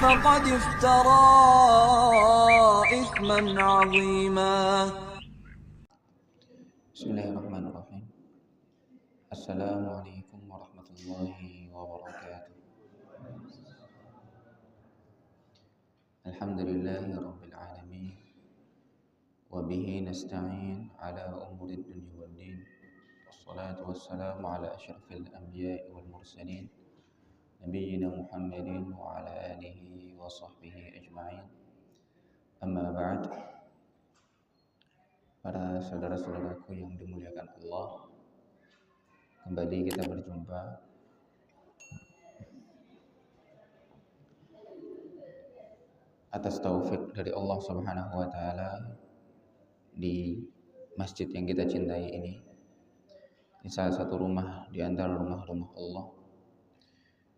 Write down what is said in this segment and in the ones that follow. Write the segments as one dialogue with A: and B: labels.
A: فقد افترى إثما عظيما.
B: بسم الله الرحمن الرحيم. السلام عليكم ورحمة الله وبركاته. الحمد لله رب العالمين، وبه نستعين على أمور الدنيا والدين، والصلاة والسلام على أشرف الأنبياء والمرسلين نبينا محمد وعلى آله وصحبه أجمعين. Amma ba'd. Para saudara-saudaraku yang dimuliakan Allah, kembali kita berjumpa atas taufik dari Allah Subhanahu wa taala di masjid yang kita cintai ini. Di salah satu rumah di antara rumah-rumah Allah.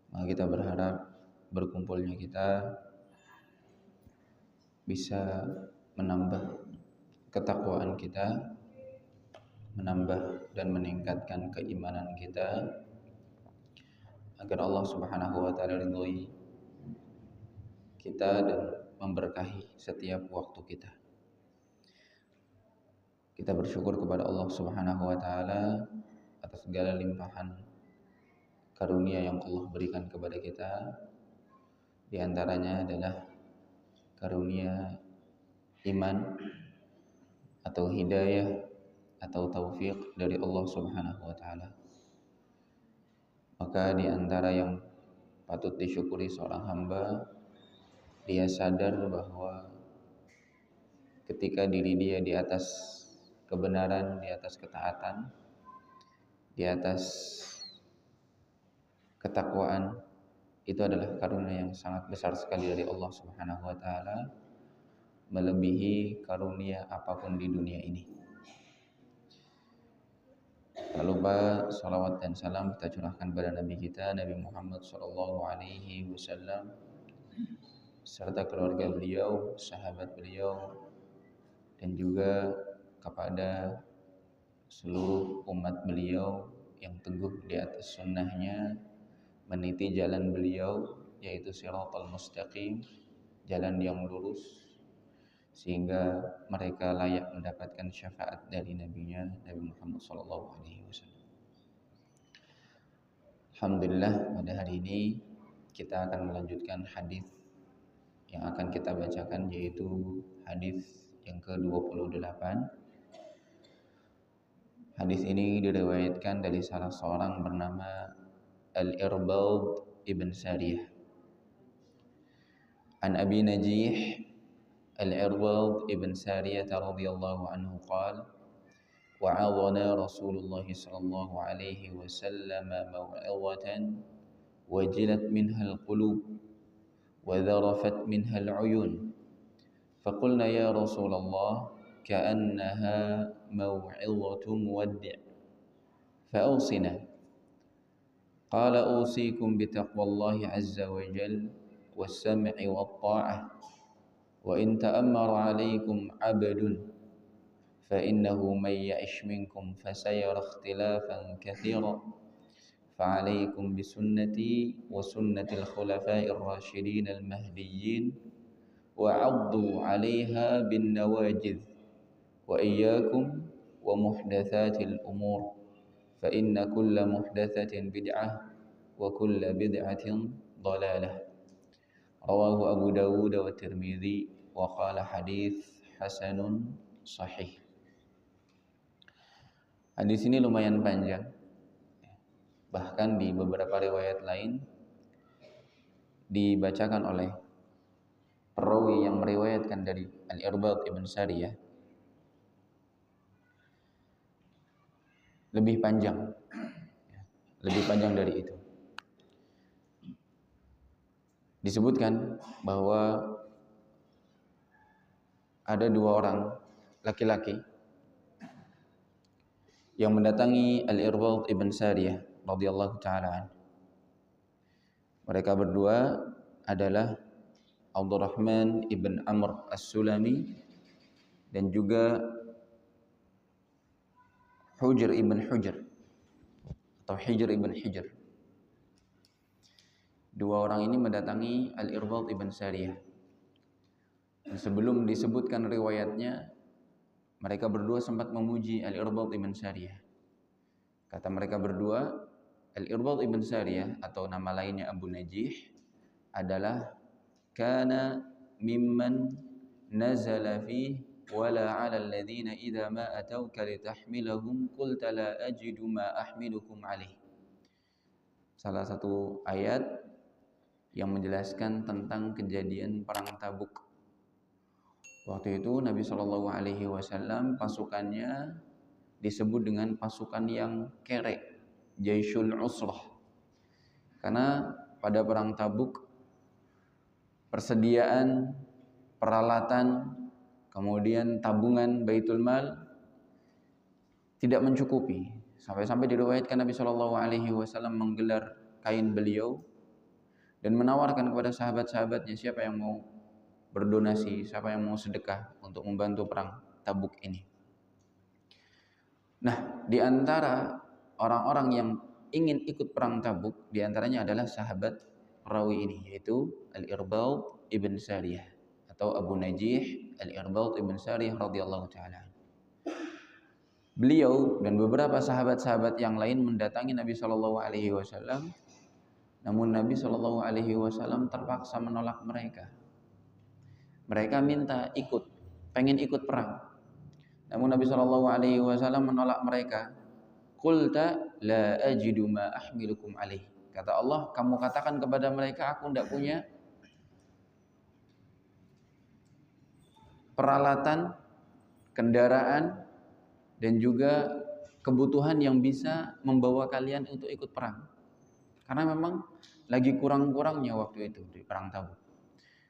B: Maka kita berharap berkumpulnya kita bisa menambah ketakwaan kita, menambah dan meningkatkan keimanan kita, agar Allah Subhanahu wa taala ridhoi kita dan memberkahi setiap waktu kita. Kita bersyukur kepada Allah Subhanahu wa taala atas segala limpahan karunia yang Allah berikan kepada kita. Di antaranya adalah karunia iman atau hidayah atau taufik dari Allah Subhanahu wa taala. Maka di antara yang patut disyukuri seorang hamba, dia sadar bahwa ketika diri dia di atas kebenaran, di atas ketaatan, di atas ketakwaan, itu adalah karunia yang sangat besar sekali dari Allah Subhanahu wa taala, melebihi karunia apapun di dunia ini. Tak lupa salawat dan salam kita curahkan kepada Nabi kita, Nabi Muhammad SAW, serta keluarga beliau, sahabat beliau, dan juga kepada seluruh umat beliau yang teguh di atas sunnahnya, meniti jalan beliau, yaitu siratal mustaqim, jalan yang lurus, sehingga mereka layak mendapatkan syafaat dari nabinya, Nabi Muhammad SAW. Alhamdulillah, pada hari ini kita akan melanjutkan hadis yang akan kita bacakan, yaitu hadis yang ke-28. Hadis ini diriwayatkan dari salah seorang bernama Al-Irbad ibn Sariyah. An Abi Najih Al-Irbad ibn Sariyah radhiyallahu anhu qala wa'adhana Rasulullah sallallahu alaihi wasallam maw'izatan wajilat minha al-qulub wa dharafat minha al-uyun. Faqulna ya Rasulullah ka'annaha maw'izatu muwaddi' fa'awsina. Qala usikum bitaqwallahi azza wa jal was-sam'i wat-ta'ah wa in ta'ammara 'alaykum 'abdun fa innahu may ya'ish minkum fasayara ikhtilafan katsira fa 'alaykum bi sunnati wa sunnatil khulafa'ir rasyidin al-mahdiyyin wa 'addu 'alayha bin nawajidh wa iyyakum wa muhdatsatil umur fa inna kulla muhdatsatin bid'ah wa kulla bid'atin dhalalah. Rawahu Abu Dawud wa Tirmidzi wa qala hadits hasanun sahih. Hadis ini lumayan panjang. Bahkan di beberapa riwayat lain dibacakan oleh perawi yang meriwayatkan dari Al-Irbad ibn Sariyah lebih panjang dari itu. Disebutkan bahwa ada dua orang laki-laki yang mendatangi Al-Irbad ibn Sariyah radhiyallahu ta'ala. Mereka berdua adalah Abdurrahman ibn Amr as-Sulami dan juga Hujr ibn Hujr atau Hijr ibn Hijr. Dua orang ini mendatangi Al-Irbad ibn Sariyah. Dan sebelum disebutkan riwayatnya, mereka berdua sempat memuji Al-Irbad ibn Sariyah. Kata mereka berdua, Al-Irbad ibn Sariyah atau nama lainnya Abu Najih adalah kana mimman nazala fi wala 'ala alladhina idza ma atauka litahmilahum qulta la ajidu ma ahmilukum alaih. Salah satu ayat yang menjelaskan tentang kejadian perang Tabuk. Waktu itu Nabi Shallallahu Alaihi Wasallam pasukannya disebut dengan pasukan yang kere, Jaisyul Usrah. Karena pada perang Tabuk persediaan peralatan kemudian tabungan Baitul Mal tidak mencukupi. Sampai-sampai diriwayatkan Nabi Shallallahu Alaihi Wasallam menggelar kain beliau dan menawarkan kepada sahabat-sahabatnya siapa yang mau berdonasi, siapa yang mau sedekah untuk membantu perang Tabuk ini. Nah, di antara orang-orang yang ingin ikut perang Tabuk, di antaranya adalah sahabat perawi ini, yaitu Al-Irbad ibn Sariyah atau Abu Najih Al-Irbad ibn Sariyah radhiyallahu taala. Beliau dan beberapa sahabat-sahabat yang lain mendatangi Nabi Shallallahu Alaihi Wasallam. Namun Nabi Shallallahu Alaihi Wasallam terpaksa menolak mereka. Mereka minta ikut, pengen ikut perang. Namun Nabi Shallallahu Alaihi Wasallam menolak mereka. Qulta la ajidu ma ahmilukum alaih. Kata Allah, kamu katakan kepada mereka, aku tidak punya peralatan, kendaraan, dan juga kebutuhan yang bisa membawa kalian untuk ikut perang. Karena memang lagi kurang-kurangnya waktu itu di perang Tabuk.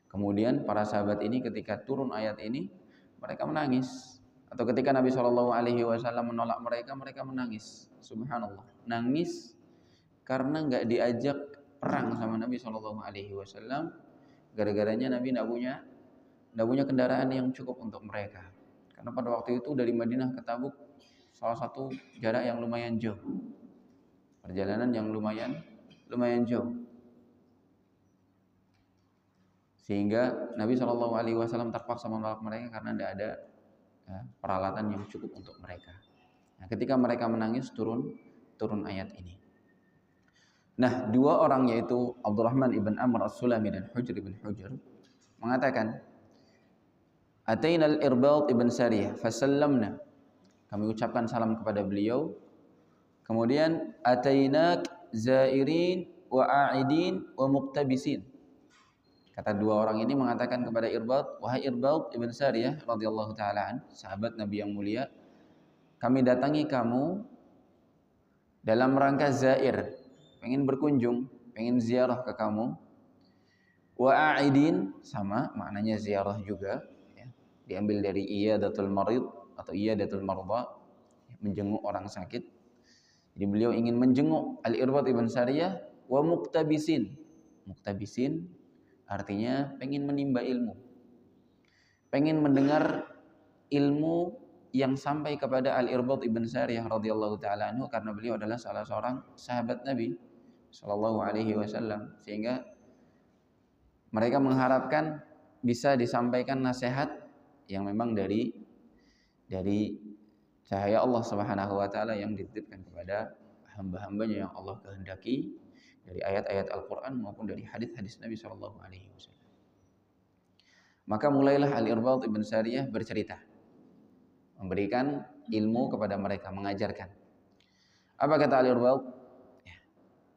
B: Kemudian para sahabat ini ketika turun ayat ini, mereka menangis. Atau ketika Nabi Shallallahu Alaihi Wasallam menolak mereka, mereka menangis. Subhanallah, nangis karena nggak diajak perang sama Nabi Shallallahu Alaihi Wasallam. Gara-garanya Nabi nggak punya kendaraan yang cukup untuk mereka. Karena pada waktu itu dari Madinah ke Tabuk salah satu jarak yang lumayan jauh, perjalanan yang lumayan jauh, sehingga Nabi Shallallahu Alaihi Wasallam terpaksa menolak mereka karena tidak ada peralatan yang cukup untuk mereka. Nah, ketika mereka menangis turun ayat ini. Nah, dua orang yaitu Abdurrahman ibn Amr as-Sulami dan Hujr ibn Hujr mengatakan, Ataina al-Irbad ibn Sariyah fasallamna. Kami ucapkan salam kepada beliau. Kemudian atainak zairin wa a'idin wa muqtabisin. Kata dua orang ini mengatakan kepada Irbad, wahai Irbad ibn Sariyah radhiyallahu taala an, sahabat Nabi yang mulia, kami datangi kamu dalam rangka zair, pengen berkunjung, pengen ziarah ke kamu. Wa a'idin sama maknanya ziarah juga, ya. Diambil dari iyadatul marid atau iyadatul marda, menjenguk orang sakit. Jadi beliau ingin menjenguk Al-Irbad ibn Sariyah wa muqtabisin. Muqtabisin artinya pengen menimba ilmu. Pengen mendengar ilmu yang sampai kepada Al-Irbad ibn Sariyah radhiyallahu taala anhu karena beliau adalah salah seorang sahabat Nabi sallallahu alaihi wasallam, sehingga mereka mengharapkan bisa disampaikan nasihat yang memang dari cahaya Allah Subhanahu wa taala yang dititipkan kepada hamba-hambanya yang Allah kehendaki dari ayat-ayat Al-Qur'an maupun dari hadis-hadis Nabi sallallahu alaihi wasallam. Maka mulailah Al-Irbad ibn Sariyah bercerita, memberikan ilmu kepada mereka, mengajarkan. Apa kata Al-Irbad?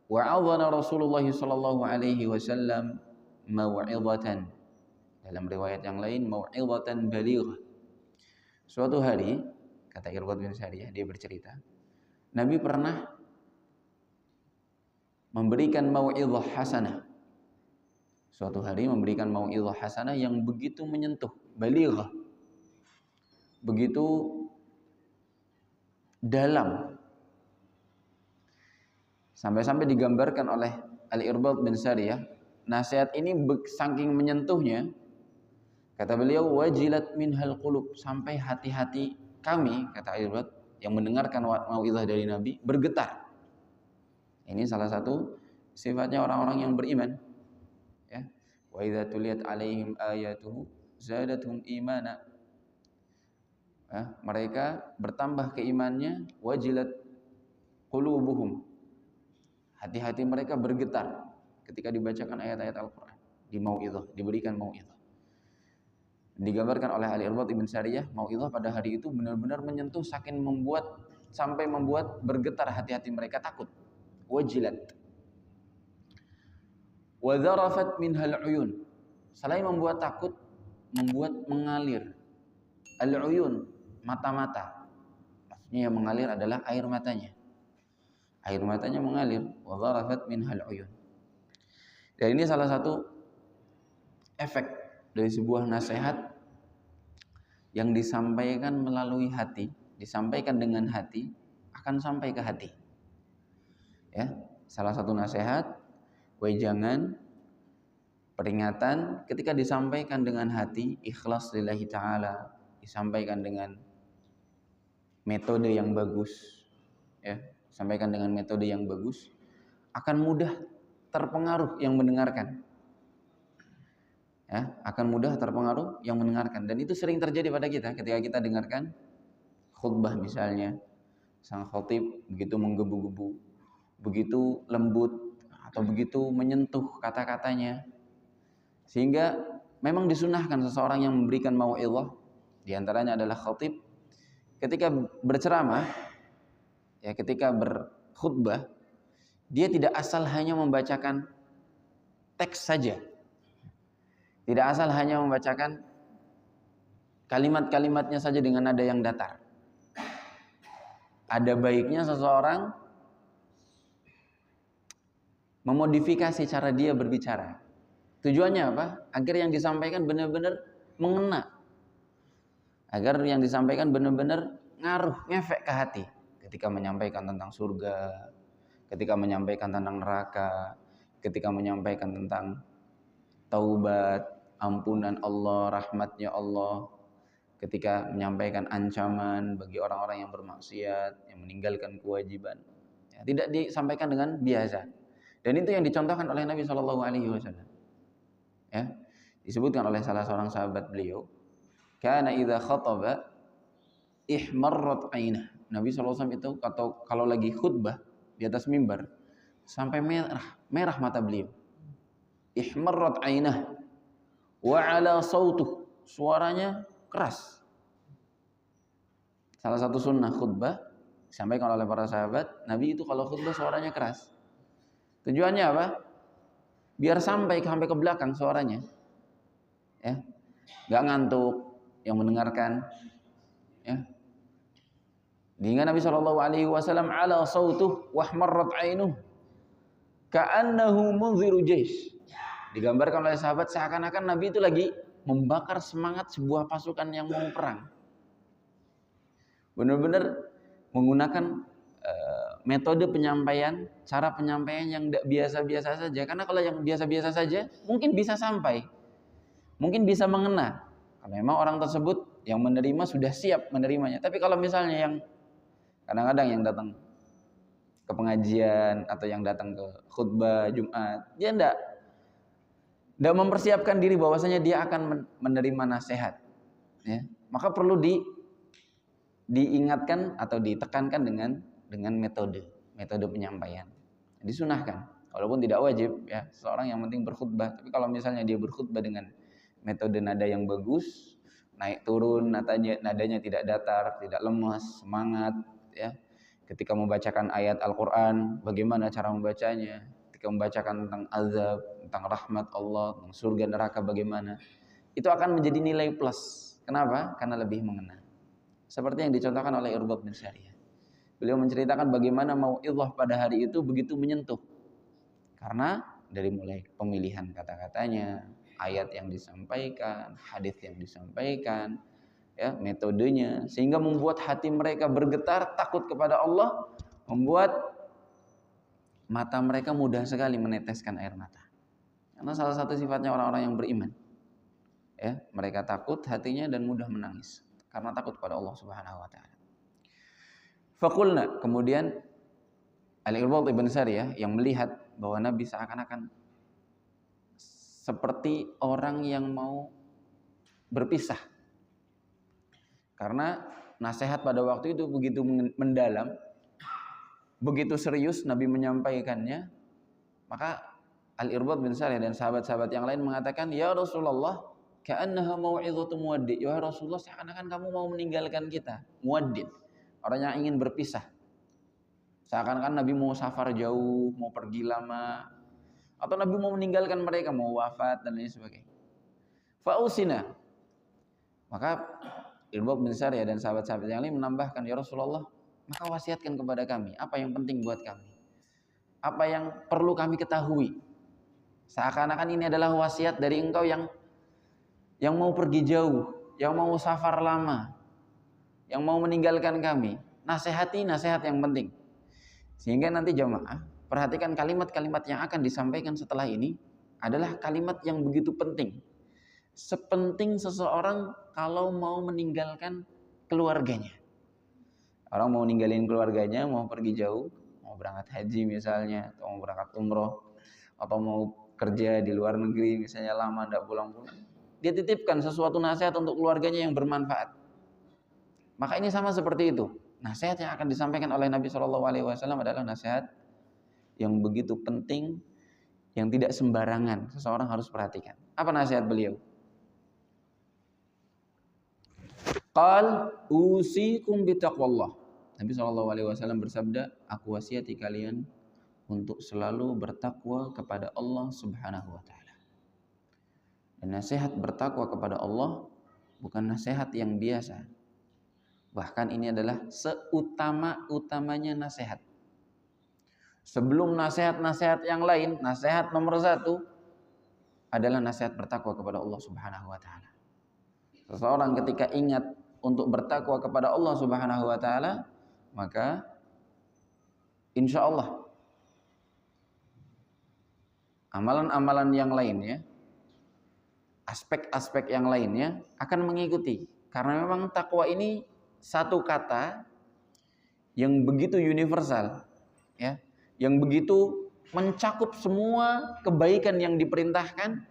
B: Wa'adhana Rasulullah sallallahu alaihi wasallam mau'izatan. Dalam riwayat yang lain mau'izatan balighah. Suatu hari, kata Irbad bin Sariyah, dia bercerita, Nabi pernah memberikan mau'izah hasanah. Suatu hari memberikan mau'izah hasanah yang begitu menyentuh, balighah, begitu dalam, sampai-sampai digambarkan oleh Al-Irbad bin Sariyah, nasihat ini saking menyentuhnya, kata beliau, wajilat minhal qulub, sampai hati-hati kami, kata Al-Irbad, yang mendengarkan mau'izah dari Nabi bergetar. Ini salah satu sifatnya orang-orang yang beriman. Ya. Wa idza tuliyat alaihim ayatuhu zadatuhum imana. Ya, mereka bertambah keimannya, wajilat qulubuhum. Hati-hati mereka bergetar ketika dibacakan ayat-ayat Al-Qur'an, di mau'izah, diberikan mau'izah. Digambarkan oleh Al-Irbad Ibn Sariyah, mau'izah pada hari itu benar-benar menyentuh sampai membuat bergetar hati-hati mereka, takut. Wajilat. Wa dzarafat minhal uyun. Selain membuat takut, membuat mengalir. Al-uyun, mata-mata. Maksudnya yang mengalir adalah air matanya. Air matanya mengalir. Wa dzarafat minhal uyun. Dan ini salah satu efek dari sebuah nasihat yang disampaikan melalui hati, disampaikan dengan hati, akan sampai ke hati. Ya, salah satu nasihat, wejangan, peringatan ketika disampaikan dengan hati, ikhlas lillahi ta'ala, disampaikan dengan metode yang bagus, ya, disampaikan dengan metode yang bagus, akan mudah terpengaruh yang mendengarkan. Ya, akan mudah terpengaruh yang mendengarkan, dan itu sering terjadi pada kita ketika kita dengarkan khutbah misalnya, sang khatib begitu menggebu-gebu, begitu lembut atau begitu menyentuh kata-katanya, sehingga memang disunahkan seseorang yang memberikan mau'izah, diantaranya adalah khatib, ketika berceramah, ya, ketika berkhutbah, dia tidak asal hanya membacakan teks saja. Tidak asal hanya membacakan kalimat-kalimatnya saja dengan nada yang datar. Ada baiknya seseorang memodifikasi cara dia berbicara. Tujuannya apa? Agar yang disampaikan benar-benar mengena. Agar yang disampaikan benar-benar ngaruh, ngefek ke hati. Ketika menyampaikan tentang surga, ketika menyampaikan tentang neraka, ketika menyampaikan tentang taubat, ampunan Allah, rahmatnya Allah, ketika menyampaikan ancaman bagi orang-orang yang bermaksiat, yang meninggalkan kewajiban, ya, tidak disampaikan dengan biasa. Dan itu yang dicontohkan oleh Nabi SAW. Ya, disebutkan oleh salah seorang sahabat beliau, kana idza khataba ihmarrat ainah. Nabi SAW itu kalau lagi khutbah di atas mimbar, sampai merah mata beliau. Ihmarrat ainah wa ala sautuh, suaranya keras. Salah satu sunnah khutbah disampaikan oleh para sahabat, Nabi itu kalau khutbah suaranya keras. Tujuannya apa? Biar sampai ke belakang suaranya, ya, nggak ngantuk yang mendengarkan, ya. Diingat Nabi SAW, ala sautuh wahmarrat ainuh ka'annahu munziru jaish. Digambarkan oleh sahabat seakan-akan Nabi itu lagi membakar semangat sebuah pasukan yang mau perang. Benar-benar menggunakan metode penyampaian, cara penyampaian yang tidak biasa-biasa saja. Karena kalau yang biasa-biasa saja mungkin bisa sampai, mungkin bisa mengena. Karena memang orang tersebut yang menerima sudah siap menerimanya. Tapi kalau misalnya yang kadang-kadang yang datang ke pengajian atau yang datang ke khutbah Jumat, dia tidak mempersiapkan diri bahwasanya dia akan menerima nasihat, ya, maka perlu diingatkan atau ditekankan dengan metode penyampaian. Disunahkan, walaupun tidak wajib, ya, seorang yang penting berkhutbah. Tapi kalau misalnya dia berkhutbah dengan metode nada yang bagus, naik turun nadanya tidak datar, tidak lemas, semangat, ya. Ketika membacakan ayat Al-Qur'an, bagaimana cara membacanya? Ketika membacakan tentang azab, tentang rahmat Allah, tentang surga neraka bagaimana, itu akan menjadi nilai plus. Kenapa? Karena lebih mengena. Seperti yang dicontohkan oleh Irbad bin Sariyah. Beliau menceritakan bagaimana mau'izah pada hari itu begitu menyentuh. Karena dari mulai pemilihan kata-katanya, ayat yang disampaikan, hadis yang disampaikan, ya, metodenya, sehingga membuat hati mereka bergetar, takut kepada Allah, membuat mata mereka mudah sekali meneteskan air mata. Karena salah satu sifatnya orang-orang yang beriman, ya, mereka takut hatinya dan mudah menangis karena takut kepada Allah Subhanahu wa taala. Faqulna, kemudian Al-Irbad Ibn Sariyah yang melihat bahwa Nabi seakan-akan seperti orang yang mau berpisah. Karena nasihat pada waktu itu begitu mendalam, begitu serius Nabi menyampaikannya, maka Al-Irbad bin Sariyah dan sahabat-sahabat yang lain mengatakan, "Ya Rasulullah, ka'annaha mau'izatu muwaddid." Ya Rasulullah, seakan-akan kamu mau meninggalkan kita. Muwaddid, orang yang ingin berpisah. Seakan-akan Nabi mau safar jauh, mau pergi lama, atau Nabi mau meninggalkan mereka, mau wafat dan lain sebagainya. Fa'usina. Maka Irbad bin Sariyah dan sahabat-sahabat yang lain menambahkan, "Ya Rasulullah, maka wasiatkan kepada kami, apa yang penting buat kami? Apa yang perlu kami ketahui?" Seakan-akan ini adalah wasiat dari engkau yang mau pergi jauh, yang mau safar lama, yang mau meninggalkan kami. Nasihati nasihat yang penting. Sehingga nanti jamaah, perhatikan kalimat-kalimat yang akan disampaikan setelah ini adalah kalimat yang begitu penting. Sepenting seseorang kalau mau meninggalkan keluarganya. Orang mau ninggalin keluarganya, mau pergi jauh, mau berangkat haji misalnya, atau mau berangkat umroh, atau mau kerja di luar negeri misalnya lama tidak pulang-pulang, dia titipkan sesuatu nasihat untuk keluarganya yang bermanfaat. Maka ini sama seperti itu. Nasihat yang akan disampaikan oleh Nabi SAW adalah nasihat yang begitu penting, yang tidak sembarangan, seseorang harus perhatikan. Apa nasihat beliau? Qal usikum bitaqwallah. Nabi SAW bersabda, aku wasiati kalian untuk selalu bertakwa kepada Allah Subhanahu wa taala. Dan nasihat bertakwa kepada Allah bukan nasihat yang biasa. Bahkan ini adalah seutama-utamanya nasihat. Sebelum nasihat-nasihat yang lain, nasihat nomor 1 adalah nasihat bertakwa kepada Allah Subhanahu wa taala. Seseorang ketika ingat untuk bertakwa kepada Allah Subhanahu wa taala, maka insya Allah amalan-amalan yang lainnya, aspek-aspek yang lainnya akan mengikuti. Karena memang takwa ini satu kata yang begitu universal, ya, yang begitu mencakup semua kebaikan yang diperintahkan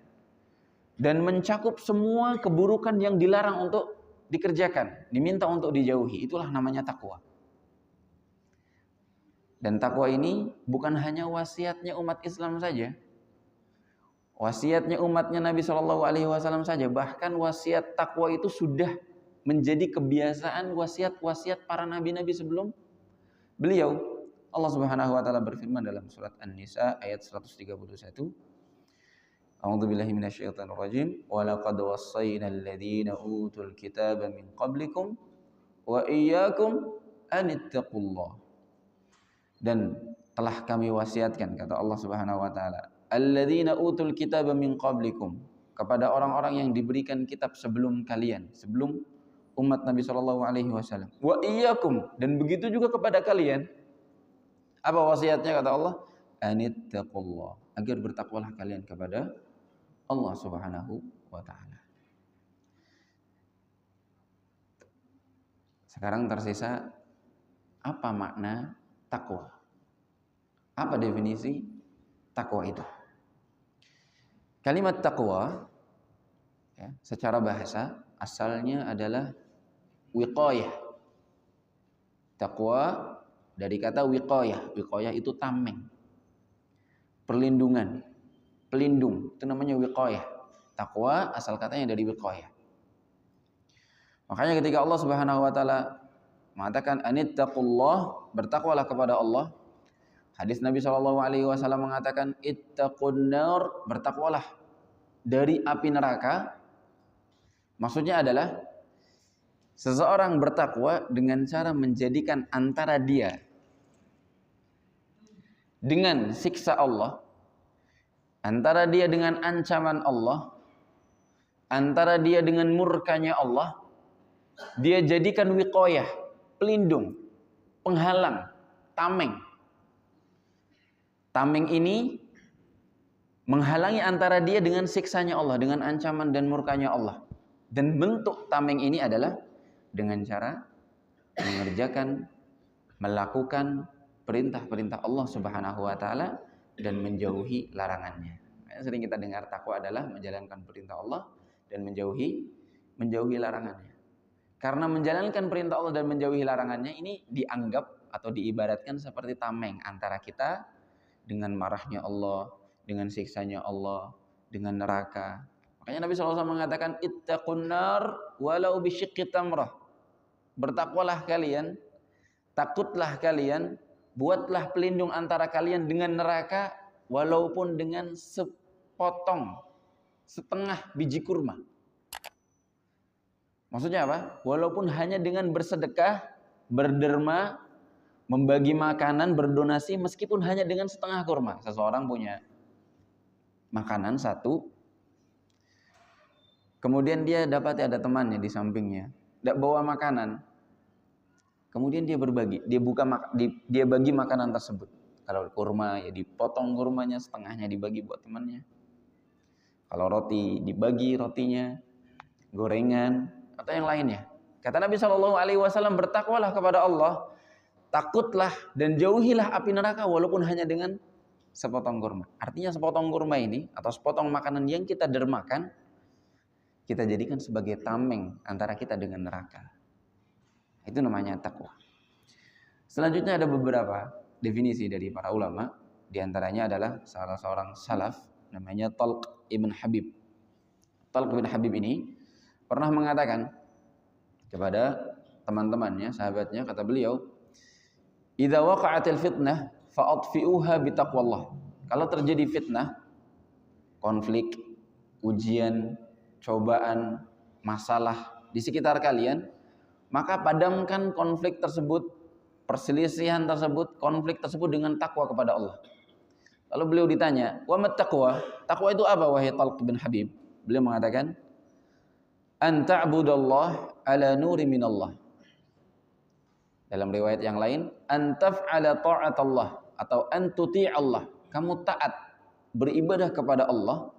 B: dan mencakup semua keburukan yang dilarang untuk dikerjakan, diminta untuk dijauhi. Itulah namanya takwa. Dan takwa ini bukan hanya wasiatnya umat Islam saja, wasiatnya umatnya Nabi SAW saja, bahkan wasiat takwa itu sudah menjadi kebiasaan wasiat-wasiat para nabi-nabi sebelum beliau. Allah Subhanahu wa taala berfirman dalam surat An-Nisa ayat 131, A'udzubillahi minasyaitonir rajim, wa laqad wassaynal ladzina utul kitaba min qablikum wa iyyakum an ittaqullah. Dan telah kami wasiatkan, kata Allah Subhanahu wa taala, alladzina utul kitaba min qablikum, kepada orang-orang yang diberikan kitab sebelum kalian, sebelum umat Nabi sallallahu alaihi wasallam. Wa iyyakum, dan begitu juga kepada kalian. Apa wasiatnya kata Allah? Anittaqullah, agar bertakwalah kalian kepada Allah Subhanahu wa taala. Sekarang tersisa apa makna takwa? Apa definisi takwa itu? Kalimat takwa, ya, secara bahasa asalnya adalah wiqayah. Takwa dari kata wiqayah. Wiqayah itu tameng, perlindungan, pelindung. Itu namanya wiqayah. Takwa asal katanya dari wiqayah. Makanya ketika Allah Subhanahu wa taala mengatakan anittaqullah, bertakwalah kepada Allah. Hadis Nabi SAW mengatakan ittaqun nar, bertakwalah dari api neraka. Maksudnya adalah seseorang bertakwa dengan cara menjadikan antara dia dengan siksa Allah, antara dia dengan ancaman Allah, antara dia dengan murkanya Allah, dia jadikan wiqayah, pelindung, penghalang, tameng. Tameng ini menghalangi antara dia dengan siksanya Allah, dengan ancaman dan murkanya Allah. Dan bentuk tameng ini adalah dengan cara mengerjakan, melakukan perintah-perintah Allah Subhanahu wa taala dan menjauhi larangannya. Sering kita dengar takwa adalah menjalankan perintah Allah dan menjauhi larangannya. Karena menjalankan perintah Allah dan menjauhi larangannya ini dianggap atau diibaratkan seperti tameng antara kita dengan marahnya Allah, dengan siksanya Allah, dengan neraka. Makanya Nabi SAW mengatakan ittaqun nar walau bisyiqqi tamrah. Bertakwalah kalian, takutlah kalian, buatlah pelindung antara kalian dengan neraka walaupun dengan setengah biji kurma. Maksudnya apa? Walaupun hanya dengan bersedekah, berderma, membagi makanan, berdonasi, meskipun hanya dengan setengah kurma. Seseorang punya makanan satu, kemudian dia dapat ada temannya di sampingnya, tidak bawa makanan, kemudian dia berbagi, dia bagi makanan tersebut. Kalau kurma ya dipotong kurmanya, setengahnya dibagi buat temannya. Kalau roti dibagi rotinya, gorengan atau yang lainnya. Kata Nabi SAW, bertakwalah kepada Allah, takutlah dan jauhilah api neraka walaupun hanya dengan sepotong kurma. Artinya sepotong kurma ini atau sepotong makanan yang kita dermakan, kita jadikan sebagai tameng antara kita dengan neraka. Itu namanya takwa. Selanjutnya ada beberapa definisi dari para ulama. Di antaranya adalah salah seorang salaf namanya Talq ibn Habib. Talq ibn Habib ini pernah mengatakan kepada teman-temannya, sahabatnya, kata beliau, "Idza waqa'atil fitnah fa'atfi'uha bitaqwallah." Kalau terjadi fitnah, konflik, ujian, cobaan, masalah di sekitar kalian, maka padamkan konflik tersebut, perselisihan tersebut, konflik tersebut dengan takwa kepada Allah. Lalu beliau ditanya, "Wa mat taqwa?" Takwa itu apa wahai Talq bin Habib? Beliau mengatakan, "An ta'budallah ala nuri minallah." Dalam riwayat yang lain, "An taf'ala ta'atallah" atau "an tuti'allah." Kamu taat, beribadah kepada Allah.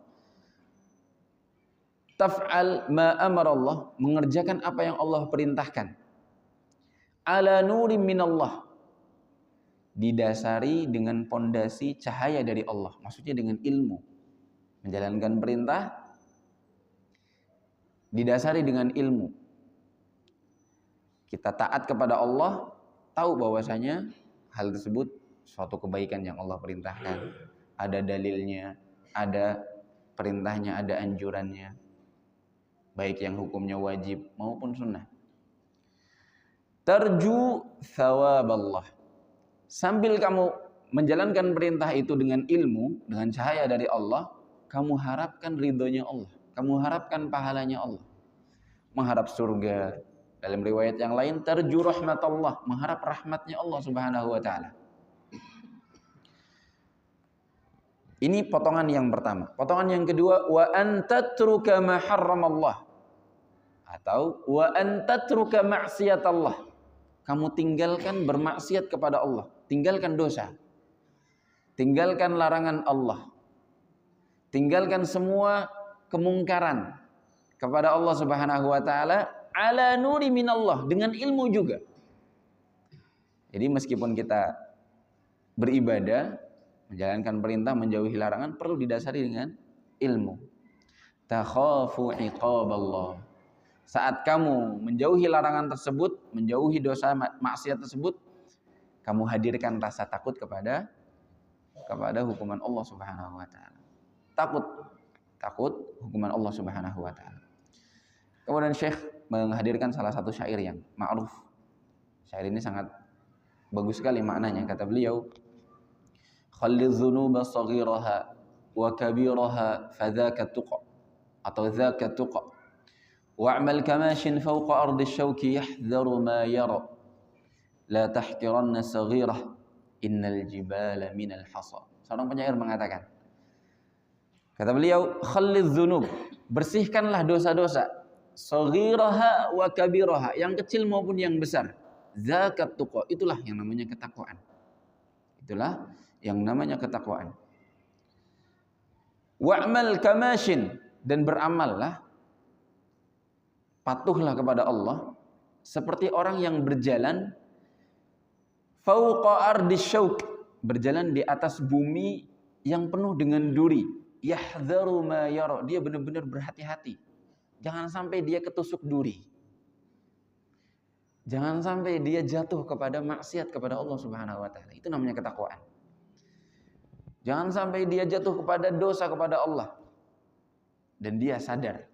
B: Taf'al ma amarallah, mengerjakan apa yang Allah perintahkan. Ala nuri minallah, didasari dengan pondasi cahaya dari Allah, maksudnya dengan ilmu. Menjalankan perintah didasari dengan ilmu. Kita taat kepada Allah, tahu bahwasanya hal tersebut suatu kebaikan yang Allah perintahkan. Ada dalilnya, ada perintahnya, ada anjurannya. Baik yang hukumnya wajib maupun sunnah. Tarju thawaballah. Sambil kamu menjalankan perintah itu dengan ilmu, dengan cahaya dari Allah, kamu harapkan ridhonya Allah. Kamu harapkan pahalanya Allah. Mengharap surga. Dalam riwayat yang lain, tarju rahmatullah, mengharap rahmatnya Allah Subhanahu wa taala. Ini potongan yang pertama. Potongan yang kedua, wa antatruka ma harramallah, atau wa antatruka ma'siyatallah. Kamu tinggalkan bermaksiat kepada Allah, tinggalkan dosa. Tinggalkan larangan Allah. Tinggalkan semua kemungkaran kepada Allah Subhanahu wa taala ala nuri minallah, dengan ilmu juga. Jadi meskipun kita beribadah, menjalankan perintah, menjauhi larangan, perlu didasari dengan ilmu. Takhafu iqaballah. Saat kamu menjauhi larangan tersebut, menjauhi dosa maksiat tersebut, kamu hadirkan rasa takut kepada hukuman Allah Subhanahu wa taala. Takut hukuman Allah Subhanahu wa taala. Kemudian Syekh menghadirkan salah satu syair yang ma'ruf. Syair ini sangat bagus sekali maknanya. Kata beliau, "Khalliz dzunuba saghiraha wa kabiraha fadzaka tuqa," atau dzaka tuqa. "Wa'mal kamashin fawqa ardi syauki yahdharu ma yara. La tahkiranna saghirah innal jibala minal hasa." Seorang penyair mengatakan, kata beliau, "Khalliz dzunub," bersihkanlah dosa-dosa, saghiraha wa kabiraha, yang kecil maupun yang besar. Zakat tuqa, itulah yang namanya ketakwaan. Itulah yang namanya ketakwaan. Wa'mal kamashin, dan beramallah, patuhlah kepada Allah seperti orang yang berjalan fauqa ardi syauk, berjalan di atas bumi yang penuh dengan duri. Yahdharu ma yara, dia benar-benar berhati-hati. Jangan sampai dia ketusuk duri. Jangan sampai dia jatuh kepada maksiat kepada Allah Subhanahu wa taala. Itu namanya ketakwaan. Jangan sampai dia jatuh kepada dosa kepada Allah. Dan dia sadar.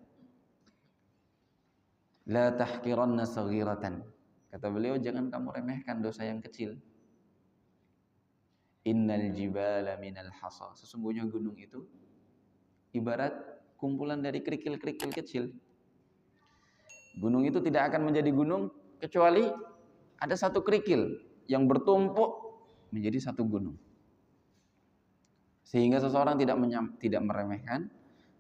B: La tahqiranna saghiratan. Kata beliau, jangan kamu remehkan dosa yang kecil. Innal jibala minal hasa. Sesungguhnya gunung itu ibarat kumpulan dari kerikil-kerikil kecil. Gunung itu tidak akan menjadi gunung kecuali ada satu kerikil yang bertumpuk menjadi satu gunung. Sehingga seseorang tidak meremehkan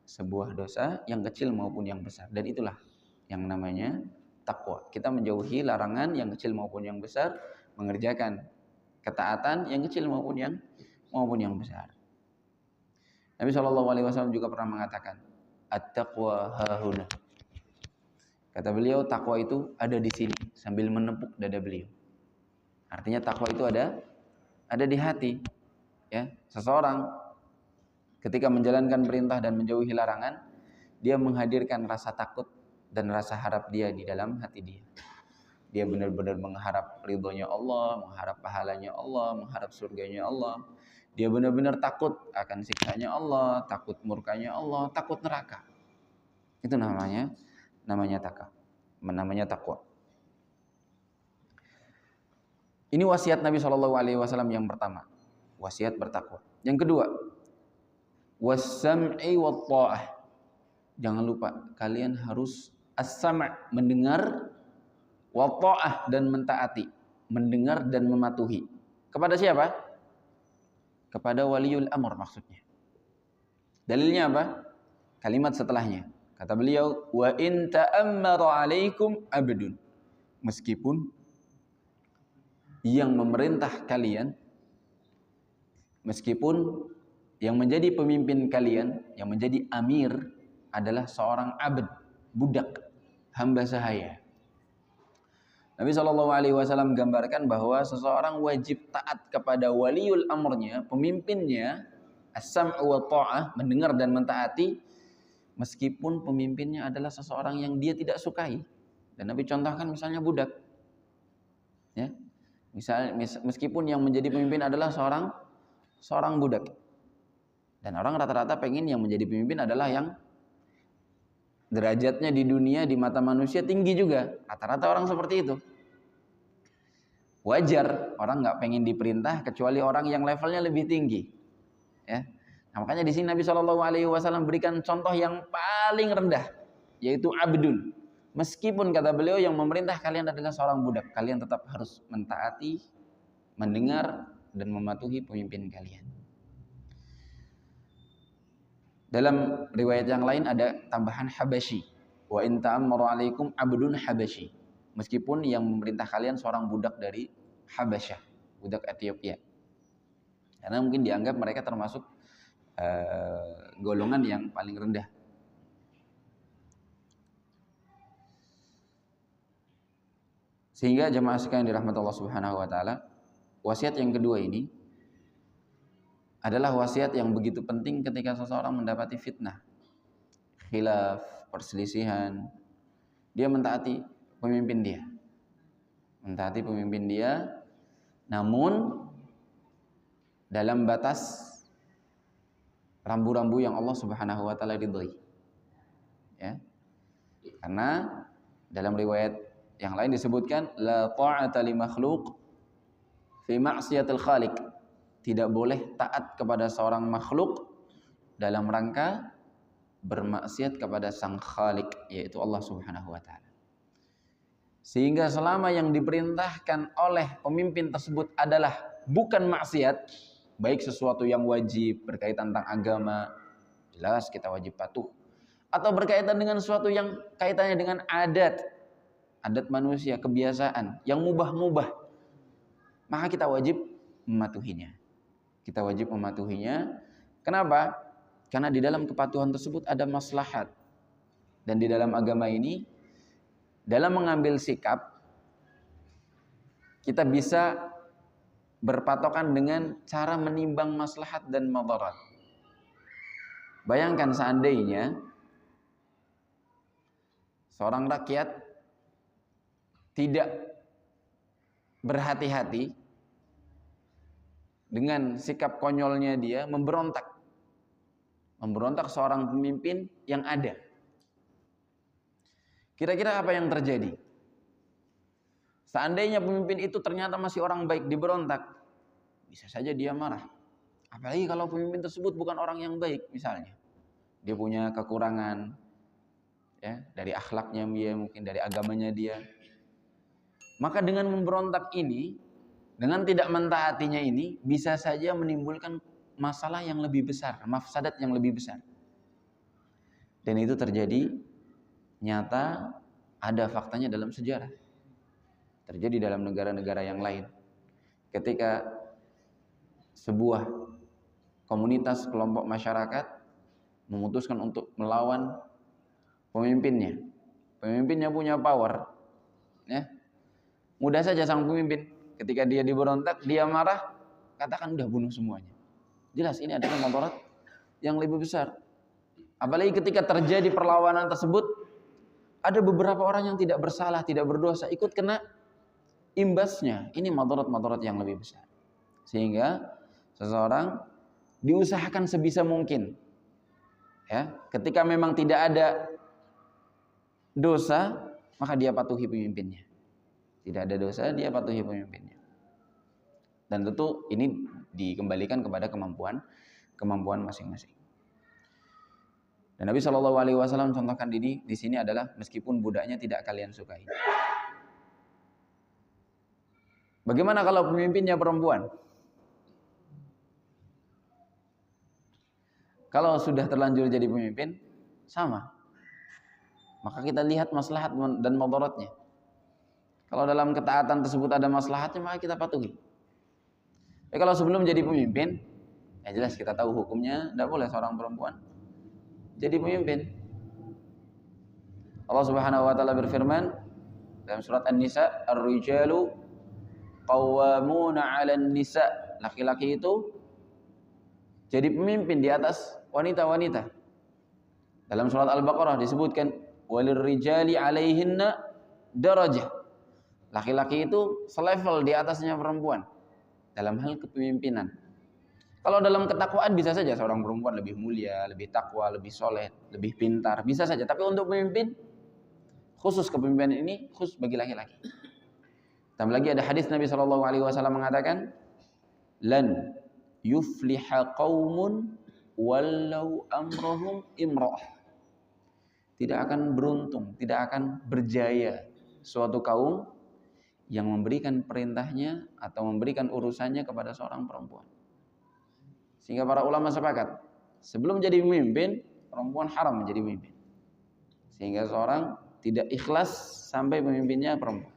B: sebuah dosa yang kecil maupun yang besar. Dan itulah yang namanya takwa. Kita menjauhi larangan yang kecil maupun yang besar, mengerjakan ketaatan yang kecil maupun yang besar. Nabi SAW juga pernah mengatakan, at-taqwa hahuna. Kata beliau, takwa itu ada di sini, sambil menepuk dada beliau. Artinya takwa itu ada di hati. Ya, seseorang ketika menjalankan perintah dan menjauhi larangan, dia menghadirkan rasa takut dan rasa harap dia di dalam hati dia. Dia benar-benar mengharap ridhonya Allah, mengharap pahalanya Allah, mengharap surganya Allah. Dia benar-benar takut akan siksanya Allah, takut murkanya Allah, takut neraka. Itu namanya takwa. Ini wasiat Nabi SAW yang pertama, wasiat bertakwa. Yang kedua, was-sam'i wat-tha'ah. Jangan lupa kalian harus as-sam', mendengar, wat-tha'ah, dan mentaati, mendengar dan mematuhi. Kepada siapa? Kepada waliul amr maksudnya. Dalilnya apa? Kalimat setelahnya. Kata beliau, wa in ta'ammara 'alaikum abdun. Meskipun yang memerintah kalian, meskipun yang menjadi pemimpin kalian, yang menjadi amir adalah seorang abd, budak, hamba sahaya. Nabi SAW gambarkan bahwa seseorang wajib taat kepada waliul amrnya, pemimpinnya, as-sam'u wa ta'ah, mendengar dan mentaati, meskipun pemimpinnya adalah seseorang yang dia tidak sukai. Dan Nabi contohkan misalnya budak. Ya. Meskipun yang menjadi pemimpin adalah seorang budak. Dan orang rata-rata pengen yang menjadi pemimpin adalah yang derajatnya di dunia di mata manusia tinggi juga. Rata-rata orang seperti itu. Wajar orang nggak pengen diperintah kecuali orang yang levelnya lebih tinggi. Ya. Nah, makanya di sini Nabi SAW berikan contoh yang paling rendah, yaitu abdun. Meskipun kata beliau yang memerintah kalian adalah seorang budak, kalian tetap harus mentaati, mendengar dan mematuhi pemimpin kalian. Dalam riwayat yang lain ada tambahan Habasyi. Wa in ta'ammara 'alaikum 'abdun Habasyi. Meskipun yang memerintah kalian seorang budak dari Habasyah, budak Ethiopia. Karena mungkin dianggap mereka termasuk golongan yang paling rendah. Sehingga jemaah sekalian dirahmati Allah Subhanahu wa taala, wasiat yang kedua ini adalah wasiat yang begitu penting ketika seseorang mendapati fitnah, khilaf, perselisihan. Dia mentaati pemimpin dia. Mentaati pemimpin dia, namun dalam batas rambu-rambu yang Allah Subhanahu wa taala ridhoi. Ya. Karena dalam riwayat yang lain disebutkan la ta'ata li makhluq fi ma'siyatil khaliq. Tidak boleh taat kepada seorang makhluk dalam rangka bermaksiat kepada sang khalik, yaitu Allah Subhanahu wa taala. Sehingga selama yang diperintahkan oleh pemimpin tersebut adalah bukan maksiat, baik sesuatu yang wajib berkaitan tentang agama, jelas kita wajib patuh, atau berkaitan dengan sesuatu yang kaitannya dengan adat manusia, kebiasaan yang mubah-mubah, maka kita wajib mematuhinya. Kita wajib mematuhinya. Kenapa? Karena di dalam kepatuhan tersebut ada maslahat. Dan di dalam agama ini, dalam mengambil sikap, kita bisa berpatokan dengan cara menimbang maslahat dan madarat. Bayangkan seandainya seorang rakyat tidak berhati-hati dengan sikap konyolnya dia memberontak seorang pemimpin yang ada. Kira-kira apa yang terjadi? Seandainya pemimpin itu ternyata masih orang baik diberontak, bisa saja dia marah. Apalagi kalau pemimpin tersebut bukan orang yang baik misalnya. Dia punya kekurangan ya, dari akhlaknya dia, mungkin dari agamanya dia. Maka dengan memberontak ini, dengan tidak mentaatinya ini, bisa saja menimbulkan masalah yang lebih besar, mafsadat yang lebih besar. Dan itu terjadi nyata, ada faktanya dalam sejarah. Terjadi dalam negara-negara yang lain. Ketika sebuah komunitas kelompok masyarakat memutuskan untuk melawan pemimpinnya. Pemimpinnya punya power. Ya. Mudah saja sang pemimpin ketika dia diberontak, dia marah, katakan udah bunuh semuanya. Jelas ini adalah madarat yang lebih besar. Apalagi ketika terjadi perlawanan tersebut, ada beberapa orang yang tidak bersalah, tidak berdosa, ikut kena imbasnya. Ini madarat-madarat yang lebih besar. Sehingga seseorang diusahakan sebisa mungkin. Ya, ketika memang tidak ada dosa, maka dia patuhi pemimpinnya. Tidak ada dosa, dia patuhi pemimpinnya. Dan tentu ini dikembalikan kepada kemampuan masing-masing. Dan Nabi Shallallahu Alaihi Wasallam contohkan di sini adalah meskipun budaknya tidak kalian sukai. Bagaimana kalau pemimpinnya perempuan? Kalau sudah terlanjur jadi pemimpin, sama. Maka kita lihat maslahat dan madaratnya. Kalau dalam ketaatan tersebut ada maslahatnya, maka kita patuhi. Kalau sebelum jadi pemimpin, ya jelas kita tahu hukumnya, tidak boleh seorang perempuan jadi pemimpin. Allah Subhanahu wa taala berfirman dalam surat An-Nisa, "Ar-rijalu qawwamuna 'alan nisa." Laki-laki itu jadi pemimpin di atas wanita-wanita. Dalam surat Al-Baqarah disebutkan, "Walirrijali 'alaihinna darajah." Laki-laki itu selevel di atasnya perempuan dalam hal kepemimpinan. Kalau dalam ketakwaan bisa saja seorang perempuan lebih mulia, lebih takwa, lebih soleh, lebih pintar, bisa saja. Tapi untuk pemimpin, khusus kepemimpinan ini khusus bagi laki-laki. Tambah lagi ada hadis Nabi Shallallahu Alaihi Wasallam mengatakan, "Lan yufliha qaumun walau amrohum imro'ah." Tidak akan beruntung, tidak akan berjaya suatu kaum yang memberikan perintahnya atau memberikan urusannya kepada seorang perempuan. Sehingga para ulama sepakat, sebelum jadi pemimpin, perempuan haram menjadi pemimpin. Sehingga seorang tidak ikhlas sampai pemimpinnya perempuan.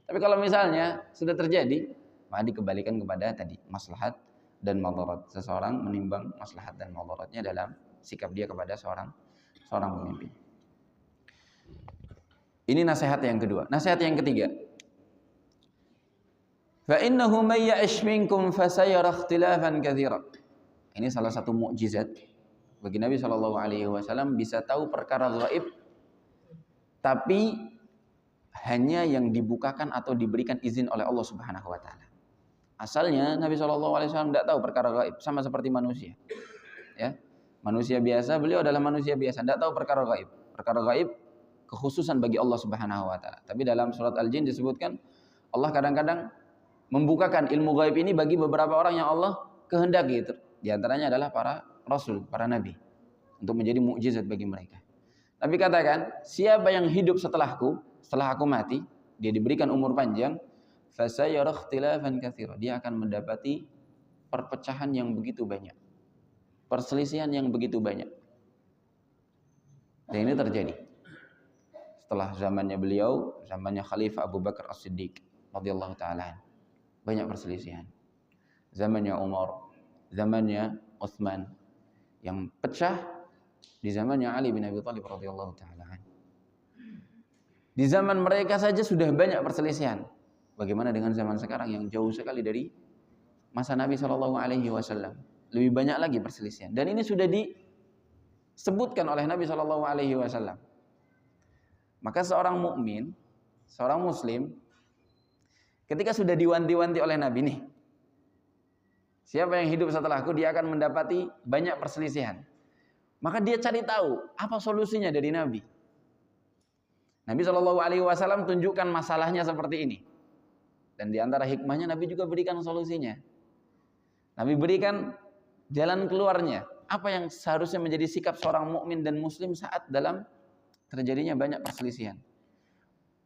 B: Tapi kalau misalnya sudah terjadi, maka dikembalikan kepada tadi maslahat dan madarat. Seseorang menimbang maslahat dan madaratnya dalam sikap dia kepada seorang pemimpin. Ini nasihat yang kedua. Nasihat yang ketiga, فَإِنَّهُ مَنْ يَعِشْ مِنْكُمْ فَسَيَرَ اخْتِلَافًا كَثِيرًا. Ini salah satu mukjizat bagi Nabi Shallallahu Alaihi Wasallam, bisa tahu perkara gaib, tapi hanya yang dibukakan atau diberikan izin oleh Allah Subhanahu Wa Taala. Asalnya Nabi Shallallahu Alaihi Wasallam tidak tahu perkara gaib, sama seperti manusia. Ya, manusia biasa, beliau adalah manusia biasa, tidak tahu perkara gaib. Perkara gaib kekhususan bagi Allah Subhanahu Wa Taala. Tapi dalam surat Al-Jin disebutkan Allah kadang-kadang membukakan ilmu gaib ini bagi beberapa orang yang Allah kehendaki. Di antaranya adalah para rasul, para nabi, untuk menjadi mukjizat bagi mereka. Nabi katakan, siapa yang hidup setelahku, setelah aku mati, dia diberikan umur panjang, fasayara ikhtilafan katsira. Dia akan mendapati perpecahan yang begitu banyak, perselisihan yang begitu banyak. Dan ini terjadi setelah zamannya beliau, zamannya Khalifah Abu Bakar As-Siddiq radhiyallahu taala. Banyak perselisihan. Zamannya Umar, zamannya Utsman, yang pecah di zamannya Ali bin Abi Thalib radhiyallahu taala. Di zaman mereka saja sudah banyak perselisihan. Bagaimana dengan zaman sekarang yang jauh sekali dari masa Nabi SAW. Lebih banyak lagi perselisihan. Dan ini sudah disebutkan oleh Nabi SAW. Maka seorang mukmin, seorang muslim, ketika sudah diwanti-wanti oleh Nabi nih, siapa yang hidup setelahku, dia akan mendapati banyak perselisihan. Maka dia cari tahu apa solusinya dari Nabi. Nabi SAW tunjukkan masalahnya seperti ini. Dan di antara hikmahnya Nabi juga berikan solusinya. Nabi berikan jalan keluarnya. Apa yang seharusnya menjadi sikap seorang mukmin dan muslim saat dalam terjadinya banyak perselisihan.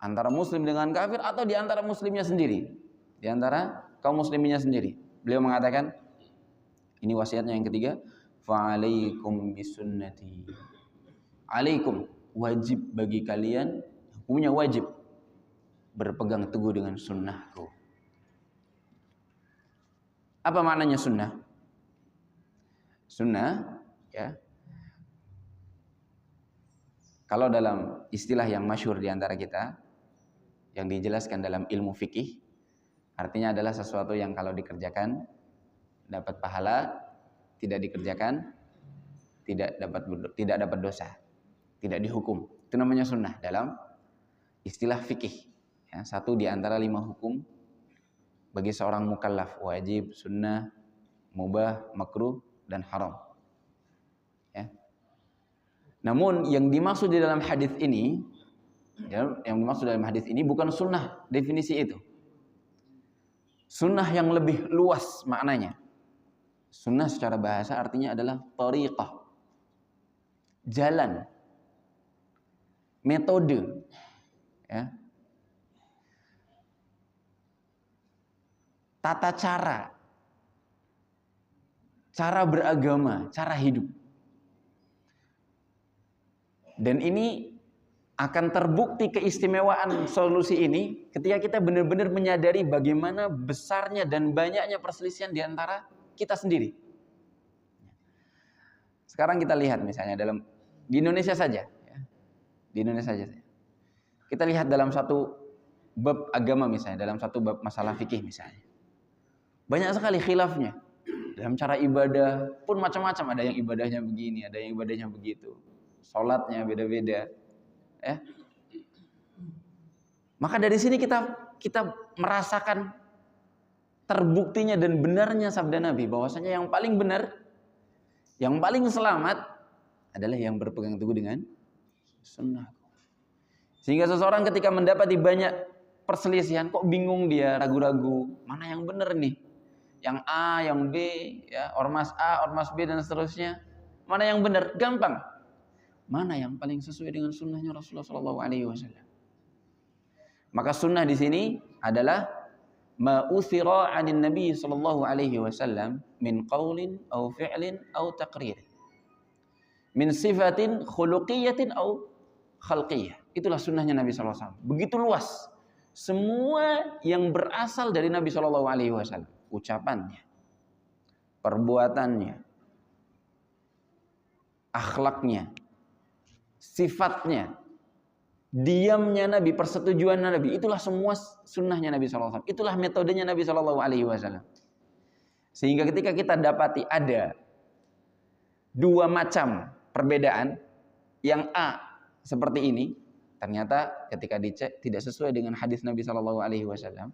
B: Antara muslim dengan kafir atau di antara muslimnya sendiri. Di antara kaum musliminnya sendiri. Beliau mengatakan, ini wasiatnya yang ketiga, fa'alaikum bisunnati. Alaikum, wajib bagi kalian, hukumnya wajib berpegang teguh dengan sunnahku. Apa maknanya sunnah? Sunnah, ya. Kalau dalam istilah yang masyhur di antara kita, yang dijelaskan dalam ilmu fikih, artinya adalah sesuatu yang kalau dikerjakan dapat pahala, tidak dikerjakan tidak dapat dosa, tidak dihukum. Itu namanya sunnah dalam istilah fikih. Ya, satu di antara 5 hukum bagi seorang mukallaf, wajib, sunnah, mubah, makruh, dan haram. Ya. Namun yang dimaksud di dalam hadis ini, yang dimaksud dalam hadis ini bukan sunnah definisi itu. Sunnah yang lebih luas maknanya. Sunnah secara bahasa artinya adalah thariqah, jalan, metode, ya. Tata cara beragama, cara hidup. Dan ini akan terbukti keistimewaan solusi ini ketika kita benar-benar menyadari bagaimana besarnya dan banyaknya perselisihan di antara kita sendiri. Sekarang kita lihat misalnya di Indonesia saja, ya. Di Indonesia saja. Kita lihat dalam satu bab agama misalnya, dalam satu bab masalah fikih misalnya. Banyak sekali khilafnya. Dalam cara ibadah pun macam-macam, ada yang ibadahnya begini, ada yang ibadahnya begitu. Salatnya beda-beda. Ya. Maka dari sini kita merasakan terbuktinya dan benarnya sabda Nabi bahwasanya yang paling benar, yang paling selamat adalah yang berpegang teguh dengan sunnah. Sehingga seseorang ketika mendapati banyak perselisihan kok bingung dia, ragu-ragu, mana yang benar nih? Yang A, yang B, ya, ormas A, ormas B dan seterusnya. Mana yang benar? Gampang. Mana yang paling sesuai dengan sunnahnya Rasulullah SAW? Maka sunnah di sini adalah ma uthira 'anil Nabi sallallahu alaihi wasallam min qaulin aw fi'lin aw taqrir. Min sifatin khuluqiyatin aw khalqiyah. Itulah sunnahnya Nabi sallallahu alaihi wasallam. Begitu luas. Semua yang berasal dari Nabi sallallahu alaihi wasallam, ucapannya, perbuatannya, akhlaknya, sifatnya, diamnya Nabi, persetujuan Nabi, itulah semua sunnahnya Nabi SAW. Itulah metodenya Nabi SAW. Sehingga ketika kita dapati ada 2 macam perbedaan, yang A seperti ini, ternyata ketika dicek tidak sesuai dengan hadis Nabi SAW.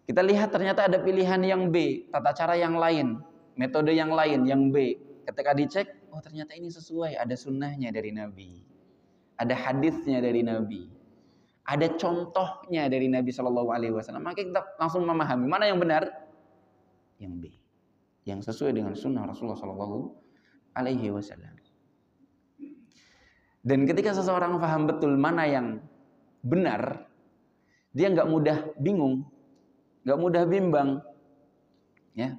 B: Kita lihat ternyata ada pilihan yang B, tata cara yang lain, metode yang lain, yang B. Ketika dicek, oh ternyata ini sesuai, ada sunnahnya dari Nabi. Ada hadisnya dari Nabi. Ada contohnya dari Nabi SAW. Maka kita langsung memahami mana yang benar, yang B, yang sesuai dengan sunnah Rasulullah SAW. Dan ketika seseorang paham betul mana yang benar, dia nggak mudah bingung, nggak mudah bimbang, ya.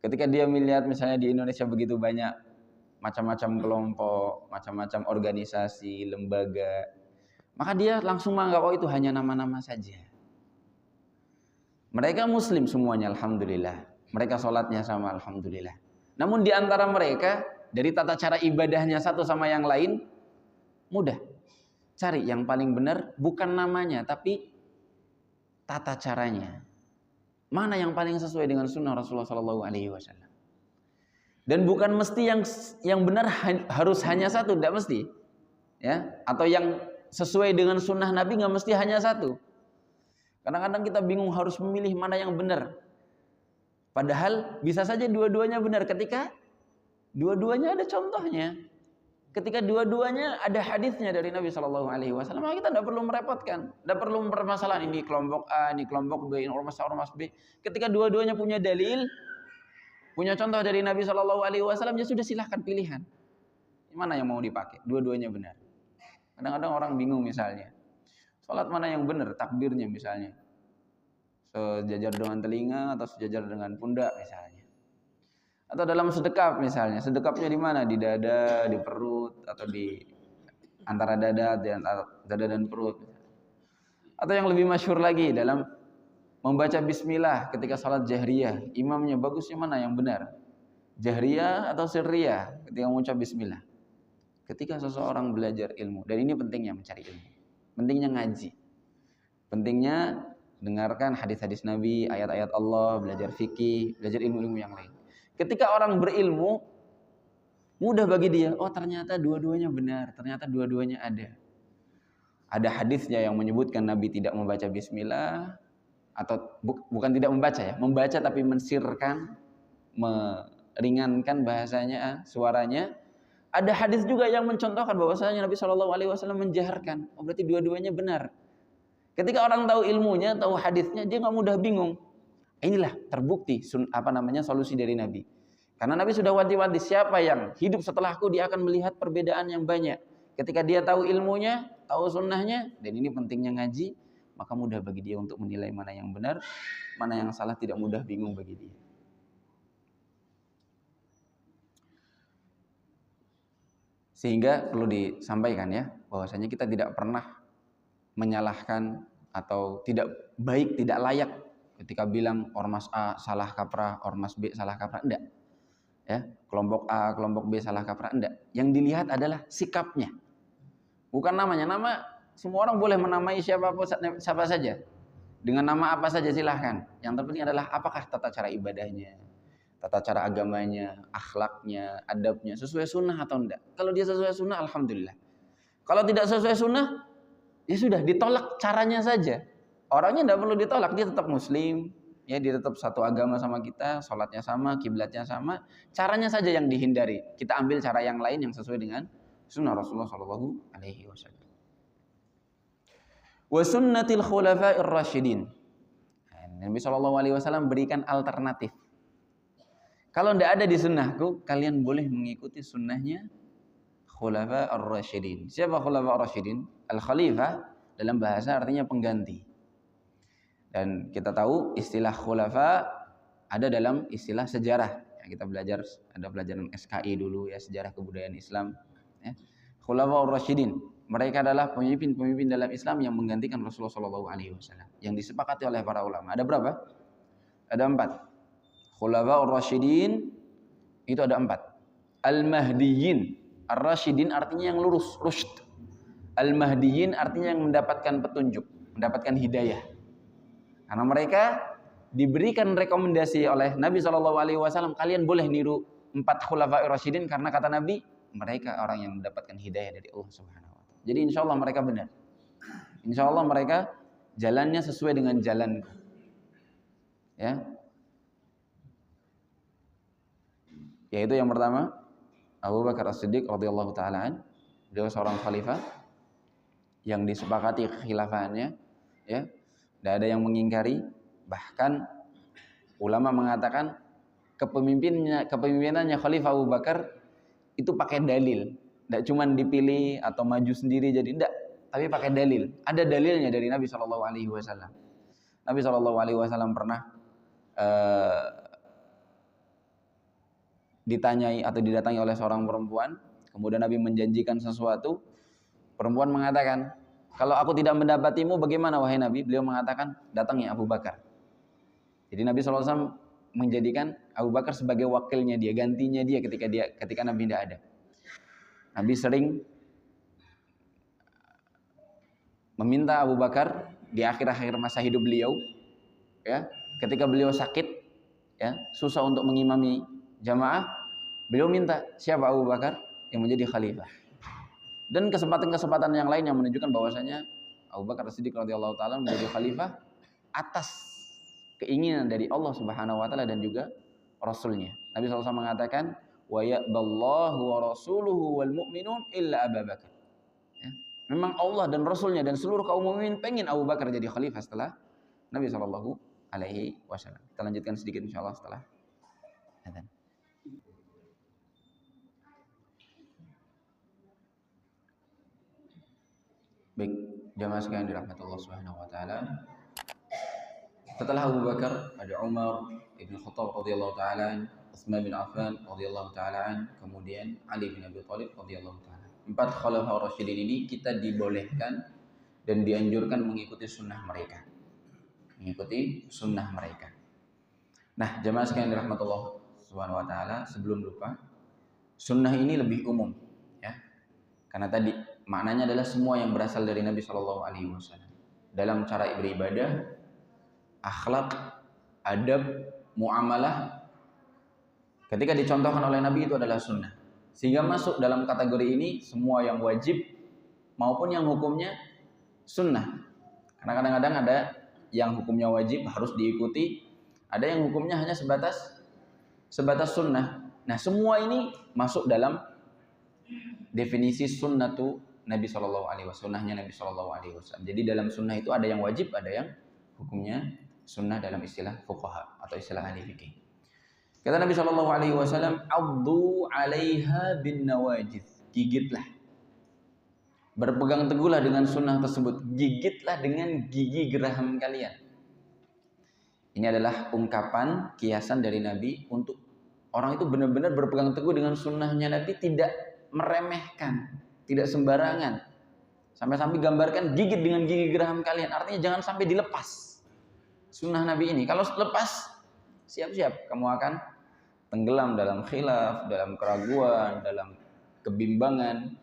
B: Ketika dia melihat misalnya di Indonesia begitu banyak macam-macam kelompok, macam-macam organisasi, lembaga, maka dia langsung menganggap oh itu hanya nama-nama saja. Mereka muslim semuanya, alhamdulillah. Mereka sholatnya sama, alhamdulillah. Namun di antara mereka, dari tata cara ibadahnya satu sama yang lain, mudah. Cari yang paling benar, bukan namanya, tapi tata caranya. Mana yang paling sesuai dengan sunnah Rasulullah SAW. Dan bukan mesti yang benar harus hanya satu, tidak mesti. Ya, atau yang sesuai dengan sunnah Nabi nggak mesti hanya satu. Kadang-kadang kita bingung harus memilih mana yang benar. Padahal bisa saja dua-duanya benar ketika dua-duanya ada contohnya. Ketika dua-duanya ada hadisnya dari Nabi SAW, maka kita tidak perlu merepotkan, tidak perlu mempermasalahan ini kelompok A, ini kelompok B, ini ormas B. Ketika dua-duanya punya dalil, punya contoh dari Nabi SAW, ya sudah silahkan pilihan. Mana yang mau dipakai? Dua-duanya benar. Kadang-kadang orang bingung misalnya, sholat mana yang benar? Takbirnya misalnya sejajar dengan telinga atau sejajar dengan pundak misalnya. Atau dalam sedekap misalnya, sedekapnya di mana? Di dada, di perut, atau di antara dada dan perut. Atau yang lebih masyhur lagi dalam membaca bismillah ketika salat jahriyah, imamnya bagusnya mana yang benar? Jahriyah atau sirriyah ketika mengucap bismillah? Ketika seseorang belajar ilmu, dan ini pentingnya mencari ilmu, pentingnya ngaji, pentingnya dengarkan hadis-hadis Nabi, ayat-ayat Allah, belajar fikih, belajar ilmu-ilmu yang lain. Ketika orang berilmu, mudah bagi dia, oh ternyata dua-duanya benar, ternyata dua-duanya ada. Ada hadisnya yang menyebutkan Nabi tidak membaca bismillah, atau bukan tidak membaca ya, membaca tapi mensirkan, meringankan bahasanya, suaranya. Ada hadis juga yang mencontohkan bahwasanya Nabi SAW menjaharkan, oh berarti dua-duanya benar. Ketika orang tahu ilmunya, tahu hadisnya, dia nggak mudah bingung. Inilah terbukti solusi dari Nabi. Karena Nabi sudah wanti-wanti, siapa yang hidup setelahku dia akan melihat perbedaan yang banyak. Ketika dia tahu ilmunya, tahu sunnahnya, dan ini pentingnya ngaji, maka mudah bagi dia untuk menilai mana yang benar, mana yang salah, tidak mudah bingung bagi dia. Sehingga perlu disampaikan ya, bahwasanya kita tidak pernah menyalahkan atau tidak baik, tidak layak ketika bilang ormas A salah kaprah, ormas B salah kaprah, enggak. Ya, kelompok A, kelompok B salah kaprah, enggak. Yang dilihat adalah sikapnya. Bukan namanya. Nama semua orang boleh menamai siapa saja. Dengan nama apa saja silahkan. Yang terpenting adalah apakah tata cara ibadahnya, tata cara agamanya, akhlaknya, adabnya sesuai sunnah atau enggak. Kalau dia sesuai sunnah, alhamdulillah. Kalau tidak sesuai sunnah, ya sudah, ditolak caranya saja. Orangnya tidak perlu ditolak, dia tetap muslim, ya dia tetap satu agama sama kita, sholatnya sama, kiblatnya sama, caranya saja yang dihindari. Kita ambil cara yang lain yang sesuai dengan sunnah Rasulullah SAW. Wa sunnatil khulafa'ir rasyidin. Nabi SAW berikan alternatif. Kalau tidak ada di sunnahku, kalian boleh mengikuti sunnahnya khulafa'ir rasyidin. Siapa khulafa'ir rasyidin? Al-khalifah dalam bahasa artinya pengganti. Dan kita tahu istilah khulafa ada dalam istilah sejarah. Ya, kita belajar, ada pelajaran SKI dulu ya, sejarah kebudayaan Islam. Ya. Khulafaur Rasyidin, mereka adalah pemimpin-pemimpin dalam Islam yang menggantikan Rasulullah SAW, yang disepakati oleh para ulama. Ada berapa? Ada 4. Khulafaur Rasyidin itu ada 4. Al-Mahdiyin, Ar-Rasyidin artinya yang lurus, rusyd. Al-Mahdiyin artinya yang mendapatkan petunjuk, mendapatkan hidayah. Karena mereka diberikan rekomendasi oleh Nabi SAW, kalian boleh niru 4 khulafa'ir rasyidin karena kata Nabi, mereka orang yang mendapatkan hidayah dari Allah Subhanahu wa taala. Jadi insya Allah mereka benar. Insya Allah mereka jalannya sesuai dengan jalanku. Ya. Yaitu yang pertama, Abu Bakar As-Siddiq radhiyallahu taala, beliau seorang khalifah yang disepakati kekhilafahannya, ya. Tidak ada yang mengingkari, bahkan ulama mengatakan kepemimpinannya Khalifah Abu Bakar itu pakai dalil, tidak cuma dipilih atau maju sendiri jadi tidak, tapi pakai dalil. Ada dalilnya dari Nabi SAW. Nabi SAW pernah ditanyai atau didatangi oleh seorang perempuan, kemudian Nabi menjanjikan sesuatu, perempuan mengatakan, kalau aku tidak mendapatimu bagaimana wahai Nabi? Beliau mengatakan, datangi Abu Bakar. Jadi Nabi SAW menjadikan Abu Bakar sebagai wakilnya dia, gantinya dia ketika Nabi tidak ada. Nabi sering meminta Abu Bakar di akhir-akhir masa hidup beliau, ya, ketika beliau sakit, ya, susah untuk mengimami jamaah, beliau minta siapa Abu Bakar yang menjadi khalifah. Dan kesempatan-kesempatan yang lain yang menunjukkan bahwasanya Abu Bakar As-Siddiq radhiyallahu taala menjadi khalifah atas keinginan dari Allah Subhanahu wa taala dan juga Rasulnya. Nabi SAW mengatakan, wa ya'ballahu wa rasuluhu wal mu'minun illa Abu Bakar. Ya. Memang Allah dan Rasulnya dan seluruh kaum mukmin pengen Abu Bakar jadi khalifah setelah Nabi SAW. Kita lanjutkan sedikit insyaallah setelah adzan. Baik, jamaah sekalian dirahmati Allah Subhanahu wa taala. Setelah Abu Bakar ada Umar Ibn Khattab radhiyallahu taala, Utsman bin Affan radhiyallahu taala, kemudian Ali bin Abi Thalib radhiyallahu taala. 4 khalifah rasyidin ini kita dibolehkan dan dianjurkan mengikuti sunnah mereka. Mengikuti sunnah mereka. Nah, jamaah sekalian dirahmati Allah Subhanahu wa taala, sebelum lupa, sunnah ini lebih umum, ya. Karena tadi maknanya adalah semua yang berasal dari Nabi Shallallahu alaihi wasallam. Dalam cara beribadah, akhlak, adab, muamalah, ketika dicontohkan oleh Nabi itu adalah sunnah. Sehingga masuk dalam kategori ini semua yang wajib maupun yang hukumnya sunnah. Karena kadang-kadang ada yang hukumnya wajib harus diikuti, ada yang hukumnya hanya sebatas sunnah. Nah, semua ini masuk dalam definisi sunnatu Nabi Shallallahu alaihi wasallam, sunnahnya Nabi Shallallahu alaihi wasallam. Jadi dalam sunnah itu ada yang wajib, ada yang hukumnya sunnah dalam istilah fuqaha atau istilah ahli fikih. Kata Nabi Shallallahu alaihi wasallam, "Addu 'alaiha bin nawajid." Gigitlah. Berpegang teguhlah dengan sunnah tersebut. Gigitlah dengan gigi geraham kalian. Ini adalah ungkapan kiasan dari Nabi untuk orang itu benar-benar berpegang teguh dengan sunnahnya Nabi, tidak meremehkan, tidak sembarangan. Sampai-sampai gambarkan gigit dengan gigi geraham kalian. Artinya jangan sampai dilepas sunnah Nabi ini. Kalau lepas, siap-siap kamu akan tenggelam dalam khilaf, dalam keraguan, dalam kebimbangan,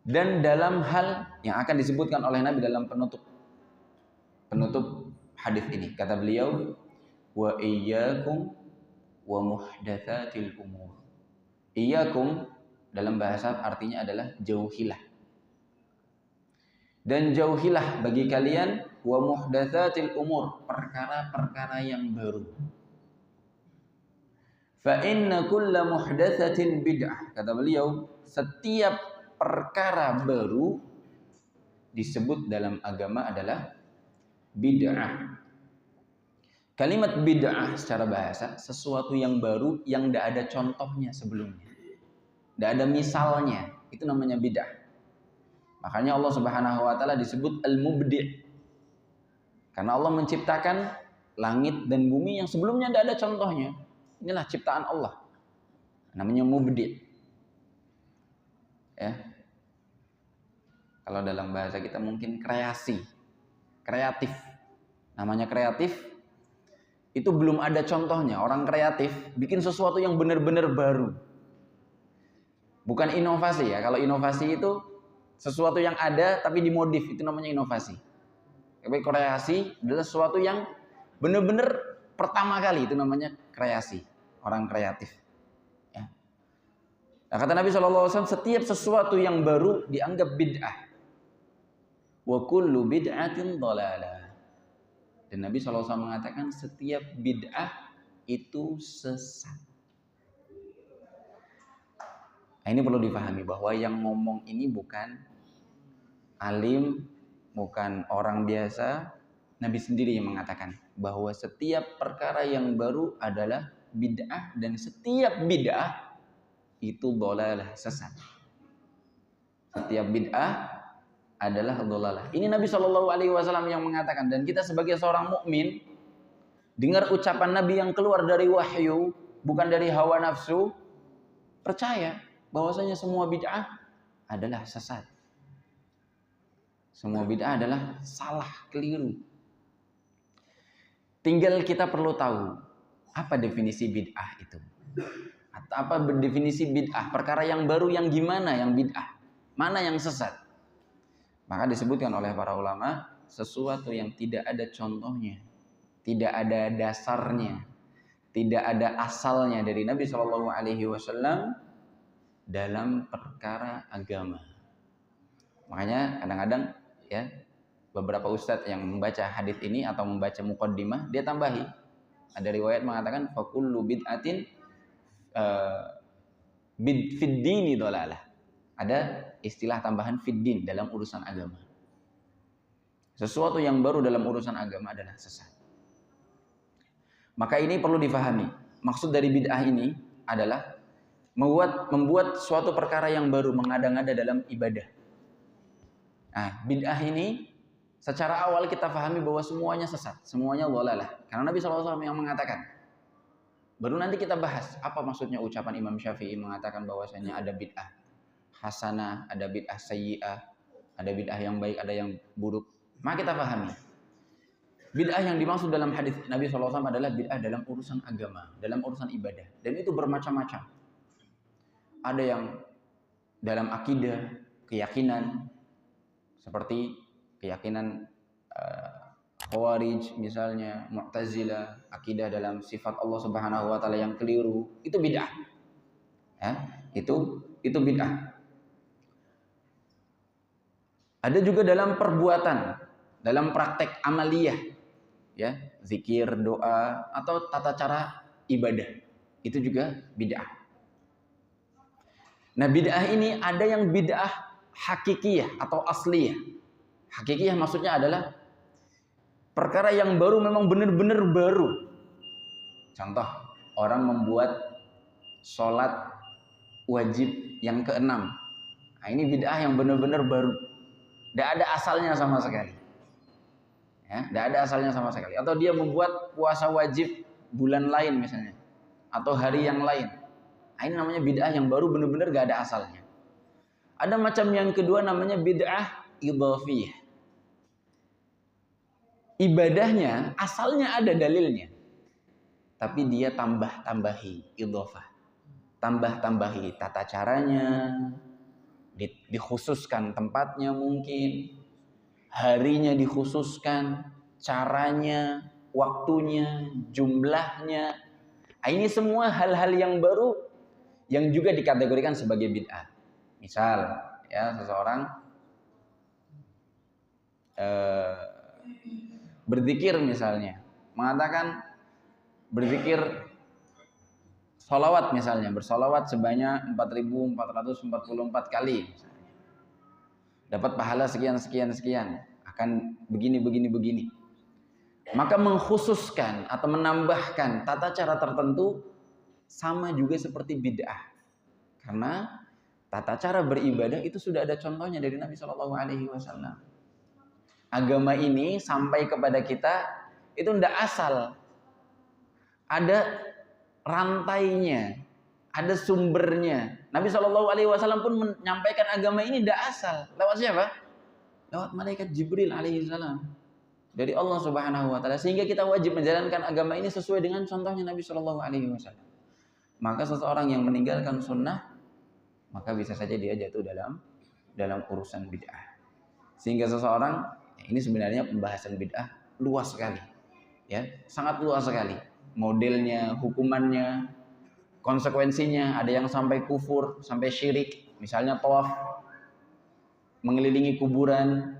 B: dan dalam hal yang akan disebutkan oleh Nabi dalam penutup hadis ini. Kata beliau, wa iyyakum wa muhdatsatil umur. Iyyakum dalam bahasa artinya adalah jauhilah. Dan jauhilah bagi kalian wa muhdatsatil umur, perkara-perkara yang baru. Fa inna kulla muhdatsatin bid'ah. Kata beliau, setiap perkara baru disebut dalam agama adalah bid'ah. Kalimat bid'ah secara bahasa sesuatu yang baru yang tidak ada contohnya sebelumnya, tidak ada misalnya, itu namanya bid'ah. Makanya Allah Subhanahu wa taala disebut al-mubdi'. Karena Allah menciptakan langit dan bumi yang sebelumnya tidak ada contohnya. Inilah ciptaan Allah. Namanya mubdi'. Ya. Kalau dalam bahasa kita mungkin kreasi, kreatif. Namanya kreatif, itu belum ada contohnya. Orang kreatif bikin sesuatu yang benar-benar baru. Bukan inovasi ya. Kalau inovasi itu sesuatu yang ada tapi dimodif, itu namanya inovasi. Tapi kreasi adalah sesuatu yang benar-benar pertama kali, itu namanya kreasi. Orang kreatif. Ya. Nah, kata Nabi SAW, setiap sesuatu yang baru dianggap bid'ah. Wa kullu bid'atin dhalalah. Dan Nabi SAW mengatakan setiap bid'ah itu sesat. Nah, ini perlu dipahami bahwa yang ngomong ini bukan alim, bukan orang biasa. Nabi sendiri yang mengatakan bahwa setiap perkara yang baru adalah bid'ah dan setiap bid'ah itu dhalalah, sesat. Setiap bid'ah adalah dhalalah. Ini Nabi SAW yang mengatakan, dan kita sebagai seorang mukmin dengar ucapan Nabi yang keluar dari wahyu, bukan dari hawa nafsu, percaya bahwasanya semua bid'ah adalah sesat. Semua bid'ah adalah salah, keliru. Tinggal kita perlu tahu apa definisi bid'ah itu. Apa definisi bid'ah? Perkara yang baru yang gimana yang bid'ah? Mana yang sesat? Maka disebutkan oleh para ulama sesuatu yang tidak ada contohnya, tidak ada dasarnya, tidak ada asalnya dari Nabi Shallallahu Alaihi Wasallam dalam perkara agama. Makanya kadang-kadang ya beberapa ustadz yang membaca hadis ini atau membaca muqaddimah dia tambahi. Ada riwayat mengatakan fakullu bid'atin fid dini dhalalah. Ada istilah tambahan fid din dalam urusan agama. Sesuatu yang baru dalam urusan agama adalah sesat. Maka ini perlu difahami. Maksud dari bid'ah ini adalah membuat suatu perkara yang baru, mengada-ngada dalam ibadah. Nah, bid'ah ini secara awal kita pahami bahwa semuanya sesat, semuanya dhalalah. Karena Nabi SAW yang mengatakan. Baru nanti kita bahas apa maksudnya ucapan Imam Syafi'i mengatakan bahwasanya ada bid'ah hasanah, ada bid'ah sayyi'ah, ada bid'ah yang baik, ada yang buruk. Maka kita pahami. Bid'ah yang dimaksud dalam hadis Nabi SAW adalah bid'ah dalam urusan agama, dalam urusan ibadah. Dan itu bermacam-macam. Ada yang dalam akidah, keyakinan, seperti keyakinan Khawarij misalnya, Mu'tazilah, akidah dalam sifat Allah Subhanahu wa taala yang keliru, itu bid'ah. Ya, itu bid'ah. Ada juga dalam perbuatan, dalam praktek amaliyah, ya, zikir, doa atau tata cara ibadah. Itu juga bid'ah. Nah, bid'ah ini ada yang bid'ah hakikiyah atau asliyah. Hakikiyah maksudnya adalah perkara yang baru, memang benar-benar baru. Contoh, orang membuat sholat wajib yang ke-6. Nah, ini bid'ah yang benar-benar baru. Tidak ada asalnya sama sekali. Ya, tidak ada asalnya sama sekali. Atau dia membuat puasa wajib bulan lain misalnya. Atau hari yang lain. Nah, ini namanya bid'ah yang baru, benar-benar gak ada asalnya. Ada macam yang kedua namanya bid'ah idhafiyah. Ibadahnya asalnya ada dalilnya, tapi dia tambah-tambahi idhafah, tambah-tambahi tata caranya, dikhususkan tempatnya mungkin, harinya dikhususkan, caranya, waktunya, jumlahnya. Nah, ini semua hal-hal yang baru yang juga dikategorikan sebagai bid'ah. Misal, ya, seseorang berzikir misalnya, mengatakan berzikir sholawat misalnya, bersolawat sebanyak 4.444 kali misalnya. Dapat pahala sekian, akan begini. Maka mengkhususkan atau menambahkan tata cara tertentu sama juga seperti bid'ah. Karena tata cara beribadah itu sudah ada contohnya dari Nabi SAW. Agama ini sampai kepada kita itu tidak asal. Ada rantainya, ada sumbernya. Nabi SAW pun menyampaikan agama ini tidak asal. Lewat siapa? Lewat malaikat Jibril alaihissalam dari Allah Subhanahu wa taala. Sehingga kita wajib menjalankan agama ini sesuai dengan contohnya Nabi SAW. Maka seseorang yang meninggalkan sunnah, maka bisa saja dia jatuh dalam urusan bid'ah. Sehingga seseorang, ini sebenarnya pembahasan bid'ah luas sekali, ya, sangat luas sekali. Modelnya, hukumannya, konsekuensinya, ada yang sampai kufur, sampai syirik. Misalnya tawaf, mengelilingi kuburan,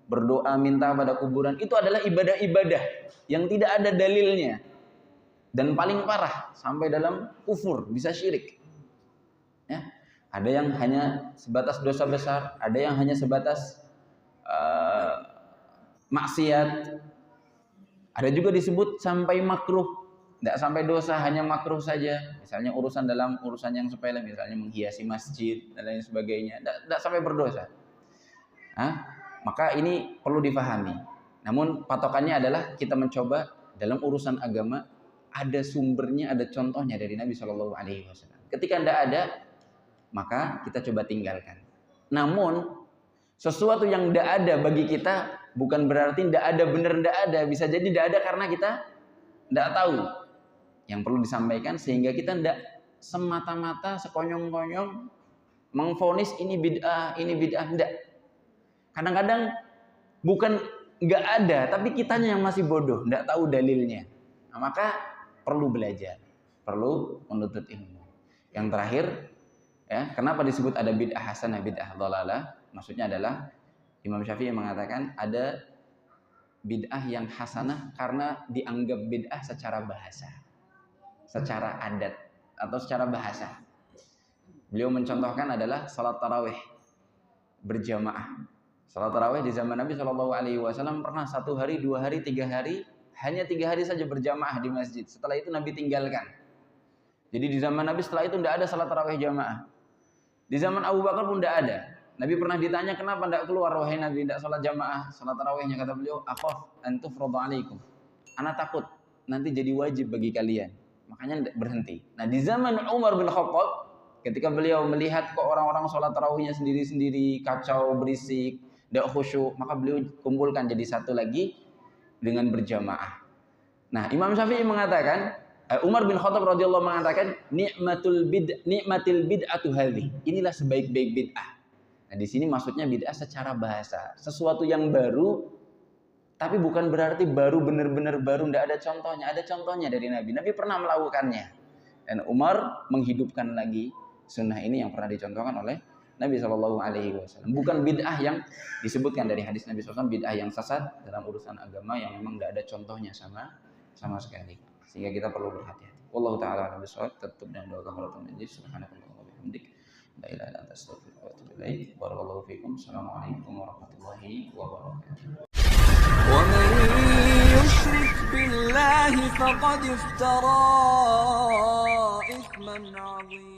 B: berdoa minta pada kuburan, itu adalah ibadah-ibadah yang tidak ada dalilnya. Dan paling parah sampai dalam kufur, bisa syirik. Ya, ada yang hanya sebatas dosa besar, ada yang hanya sebatas maksiat, ada juga disebut sampai makruh, tidak sampai dosa, hanya makruh saja. Misalnya dalam urusan yang sepele, misalnya menghiasi masjid dan lain sebagainya, tidak sampai berdosa. Maka ini perlu difahami. Namun patokannya adalah kita mencoba dalam urusan agama ada sumbernya, ada contohnya dari Nabi SAW. Ketika tidak ada, maka kita coba tinggalkan. Namun sesuatu yang tidak ada bagi kita bukan berarti tidak ada, benar tidak ada. Bisa jadi tidak ada karena kita tidak tahu. Yang perlu disampaikan sehingga kita tidak semata-mata sekonyong-konyong mengvonis ini bid'ah, tidak. Kadang-kadang bukan
C: nggak ada, tapi kitanya yang masih bodoh, nggak tahu dalilnya. Nah, maka perlu belajar, perlu menuntut ilmu. Yang terakhir, ya, kenapa disebut ada bid'ah hasanah, bid'ah dhalalah? Maksudnya adalah Imam Syafi'i mengatakan ada bid'ah yang hasanah karena dianggap bid'ah secara bahasa, secara adat atau secara bahasa. Beliau mencontohkan adalah salat tarawih berjamaah. Salat tarawih di zaman Nabi SAW pernah 1 hari, 2 hari, 3 hari, hanya 3 hari saja berjamaah di masjid. Setelah itu Nabi tinggalkan. Jadi di zaman Nabi setelah itu tidak ada salat tarawih jamaah. Di zaman Abu Bakar pun tidak ada. Nabi pernah ditanya kenapa tidak keluar wahai Nabi, tidak salat jamaah, salat tarawihnya, kata beliau, akhaf an tufrada alaikum. Anak takut nanti jadi wajib bagi kalian. Makanya berhenti. Nah, di zaman Umar bin Khattab ketika beliau melihat kok orang-orang salat tarawihnya sendiri-sendiri, kacau, berisik, tidak khusyuk, maka beliau kumpulkan jadi satu lagi dengan berjamaah. Nah, Imam Syafi'i mengatakan, Umar bin Khattab radhiyallahu mengatakan, nikmatil bid'atu hadhi. Inilah sebaik-baik bid'ah. Nah, di sini maksudnya bid'ah secara bahasa, sesuatu yang baru, tapi bukan berarti baru benar-benar baru, tidak ada contohnya. Ada contohnya dari Nabi. Nabi pernah melakukannya. Dan Umar menghidupkan lagi sunnah ini yang pernah dicontohkan oleh Nabi SAW. Bukan bid'ah yang disebutkan dari hadis Nabi SAW, bid'ah yang sesat dalam urusan agama yang memang tidak ada contohnya sama sekali. Sehingga kita perlu berhati-hati. Wallahu ta'ala a'lam bishawab. Tutup dengan doa kafaratul majlis. Subhanakallahumma wa bihamdik. La ilaha illa anta astaghfiruka wa atubu ilaik. Barakallahu fiikum. Assalamualaikum warahmatullahi wabarakatuh.
A: ومن يشرك بالله فقد افترى إثما عظيما